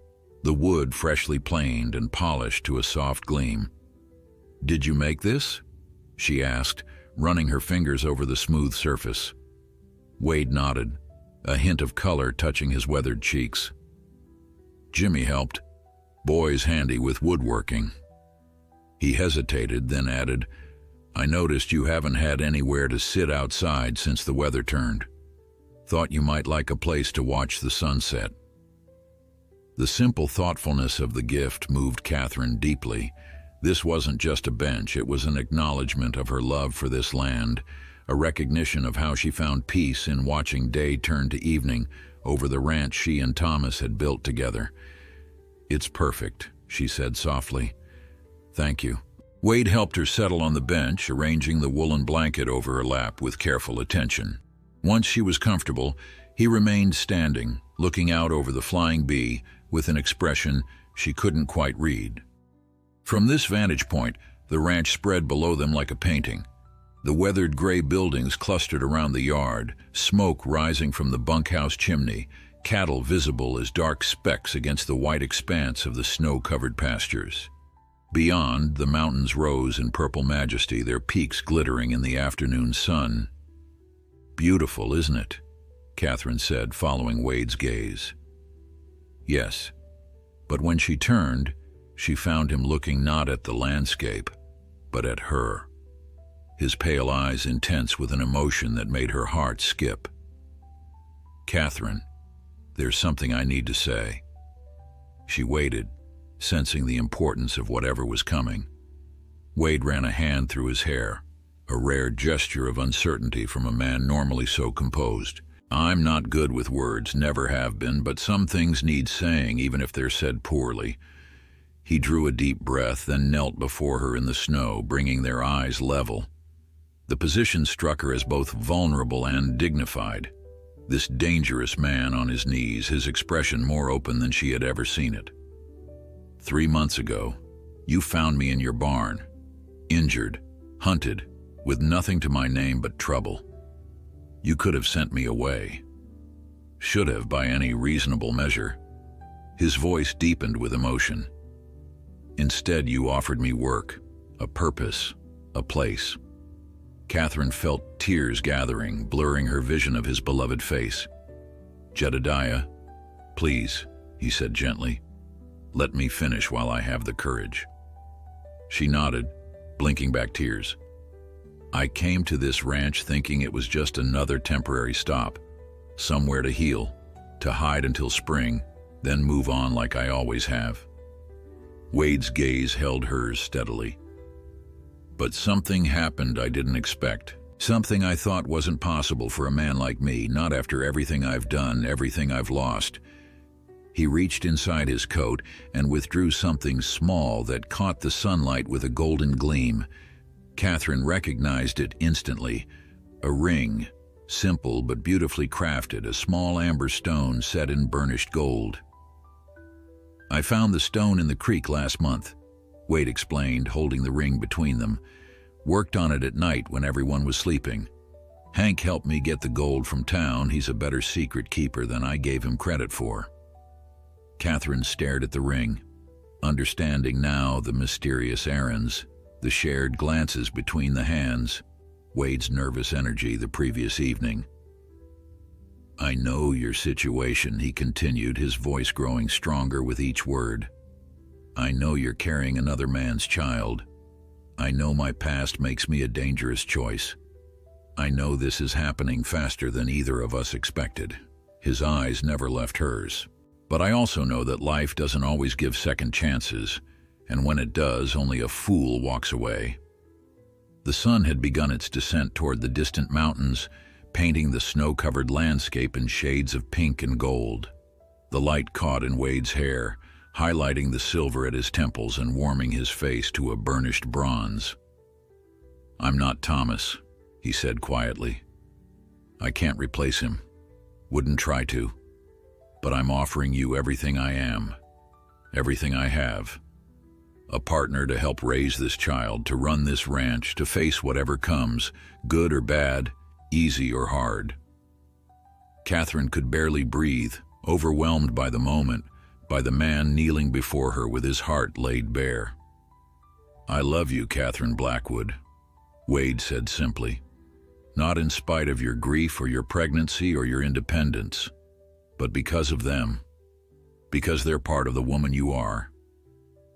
the wood freshly planed and polished to a soft gleam. "Did you make this?" she asked, running her fingers over the smooth surface. Wade nodded, a hint of color touching his weathered cheeks. "Jimmy helped. Boy's handy with woodworking." He hesitated, then added, "I noticed you haven't had anywhere to sit outside since the weather turned. Thought you might like a place to watch the sunset." The simple thoughtfulness of the gift moved Catherine deeply. This wasn't just a bench, it was an acknowledgement of her love for this land, a recognition of how she found peace in watching day turn to evening over the ranch she and Thomas had built together. "It's perfect," she said softly. "Thank you." Wade helped her settle on the bench, arranging the woolen blanket over her lap with careful attention. Once she was comfortable, he remained standing, looking out over the Flying Bee with an expression she couldn't quite read. From this vantage point, the ranch spread below them like a painting. The weathered gray buildings clustered around the yard, smoke rising from the bunkhouse chimney, cattle visible as dark specks against the white expanse of the snow-covered pastures. Beyond, the mountains rose in purple majesty, their peaks glittering in the afternoon sun. "Beautiful, isn't it?" Catherine said, following Wade's gaze. "Yes." But when she turned, she found him looking not at the landscape, but at her, his pale eyes intense with an emotion that made her heart skip. "Catherine, there's something I need to say." She waited, sensing the importance of whatever was coming. Wade ran a hand through his hair, a rare gesture of uncertainty from a man normally so composed. "I'm not good with words, never have been, but some things need saying even if they're said poorly." He drew a deep breath, then knelt before her in the snow, bringing their eyes level. The position struck her as both vulnerable and dignified. This dangerous man on his knees, his expression more open than she had ever seen it. "3 months ago, you found me in your barn, injured, hunted, with nothing to my name but trouble. You could have sent me away. Should have by any reasonable measure." His voice deepened with emotion. "Instead, you offered me work, a purpose, a place." Catherine felt tears gathering, blurring her vision of his beloved face. "Jedediah, please," he said gently. "Let me finish while I have the courage." She nodded, blinking back tears. "I came to this ranch thinking it was just another temporary stop, somewhere to heal, to hide until spring, then move on like I always have. Wade's gaze held hers steadily. But something happened I didn't expect. Something I thought wasn't possible for a man like me, not after everything I've done, everything I've lost. He reached inside his coat and withdrew something small that caught the sunlight with a golden gleam. Catherine recognized it instantly. A ring, simple but beautifully crafted, a small amber stone set in burnished gold. "I found the stone in the creek last month," Wade explained, holding the ring between them. "Worked on it at night when everyone was sleeping. Hank helped me get the gold from town. He's a better secret keeper than I gave him credit for." Catherine stared at the ring, understanding now the mysterious errands, the shared glances between the hands, Wade's nervous energy the previous evening. "I know your situation," he continued, his voice growing stronger with each word. "I know you're carrying another man's child. I know my past makes me a dangerous choice. I know this is happening faster than either of us expected." His eyes never left hers. "But I also know that life doesn't always give second chances, and when it does, only a fool walks away." The sun had begun its descent toward the distant mountains, painting the snow-covered landscape in shades of pink and gold. The light caught in Wade's hair, highlighting the silver at his temples and warming his face to a burnished bronze. "I'm not Thomas," he said quietly. "I can't replace him. Wouldn't try to. But I'm offering you everything I am, everything I have. A partner to help raise this child, to run this ranch, to face whatever comes, good or bad, easy or hard." Catherine could barely breathe, overwhelmed by the moment, by the man kneeling before her with his heart laid bare. "I love you, Catherine Blackwood," Wade said simply. "Not in spite of your grief or your pregnancy or your independence, but because of them. Because they're part of the woman you are.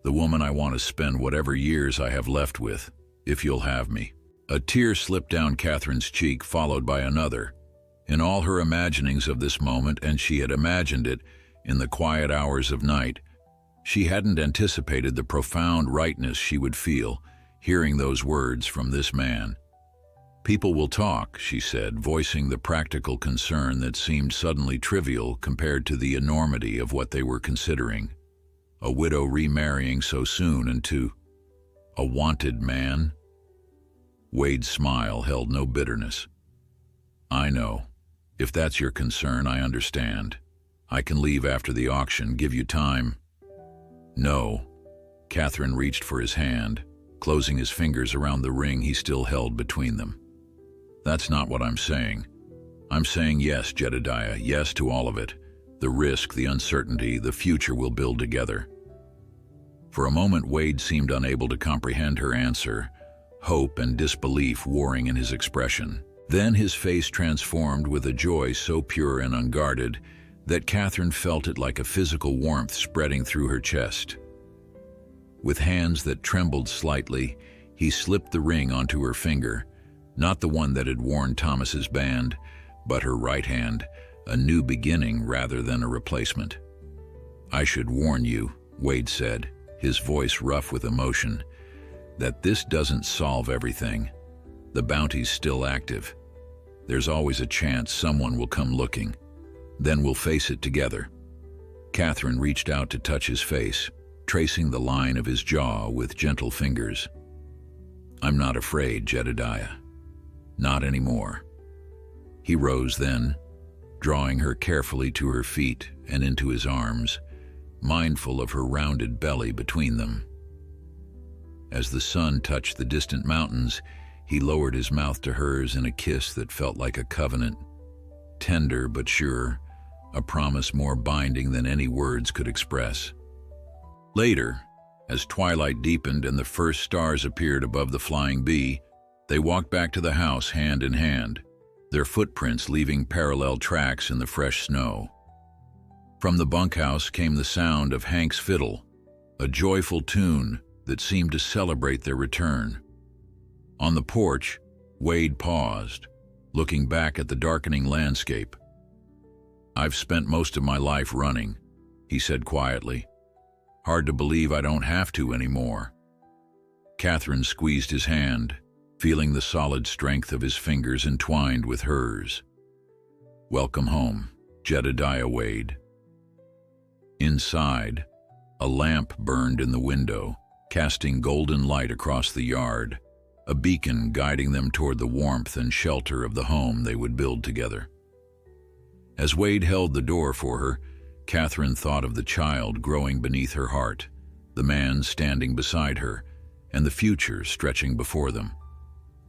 The woman I want to spend whatever years I have left with, if you'll have me." A tear slipped down Catherine's cheek, followed by another. In all her imaginings of this moment, and she had imagined it in the quiet hours of night, she hadn't anticipated the profound rightness she would feel, hearing those words from this man. "People will talk," she said, voicing the practical concern that seemed suddenly trivial compared to the enormity of what they were considering. A widow remarrying so soon, and to a wanted man? Wade's smile held no bitterness. "I know. If that's your concern, I understand. I can leave after the auction, give you time." "No." Catherine reached for his hand, closing his fingers around the ring he still held between them. "That's not what I'm saying. I'm saying yes, Jedediah, yes to all of it. The risk, the uncertainty, the future we'll build together." For a moment, Wade seemed unable to comprehend her answer, hope and disbelief warring in his expression. Then his face transformed with a joy so pure and unguarded that Catherine felt it like a physical warmth spreading through her chest. With hands that trembled slightly, he slipped the ring onto her finger, not the one that had worn Thomas's band, but her right hand, a new beginning rather than a replacement. "I should warn you," Wade said, his voice rough with emotion, "that this doesn't solve everything. The bounty's still active. There's always a chance someone will come looking. Then we'll face it together." Catherine reached out to touch his face, tracing the line of his jaw with gentle fingers. "I'm not afraid, Jedediah. Not anymore." He rose then, drawing her carefully to her feet and into his arms, mindful of her rounded belly between them. As the sun touched the distant mountains, he lowered his mouth to hers in a kiss that felt like a covenant, tender but sure, a promise more binding than any words could express. Later, as twilight deepened and the first stars appeared above the flying bee, they walked back to the house hand in hand, their footprints leaving parallel tracks in the fresh snow. From the bunkhouse came the sound of Hank's fiddle, a joyful tune that seemed to celebrate their return. On the porch, Wade paused, looking back at the darkening landscape. "I've spent most of my life running," he said quietly. "Hard to believe I don't have to anymore." Catherine squeezed his hand, feeling the solid strength of his fingers entwined with hers. "Welcome home, Jedediah Wade." Inside, a lamp burned in the window, casting golden light across the yard, a beacon guiding them toward the warmth and shelter of the home they would build together. As Wade held the door for her, Catherine thought of the child growing beneath her heart, the man standing beside her, and the future stretching before them.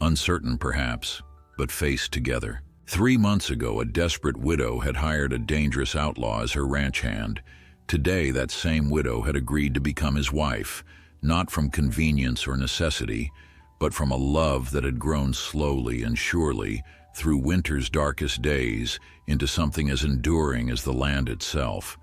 Uncertain perhaps, but faced together. 3 months ago, a desperate widow had hired a dangerous outlaw as her ranch hand. Today, that same widow had agreed to become his wife, not from convenience or necessity, but from a love that had grown slowly and surely through winter's darkest days into something as enduring as the land itself.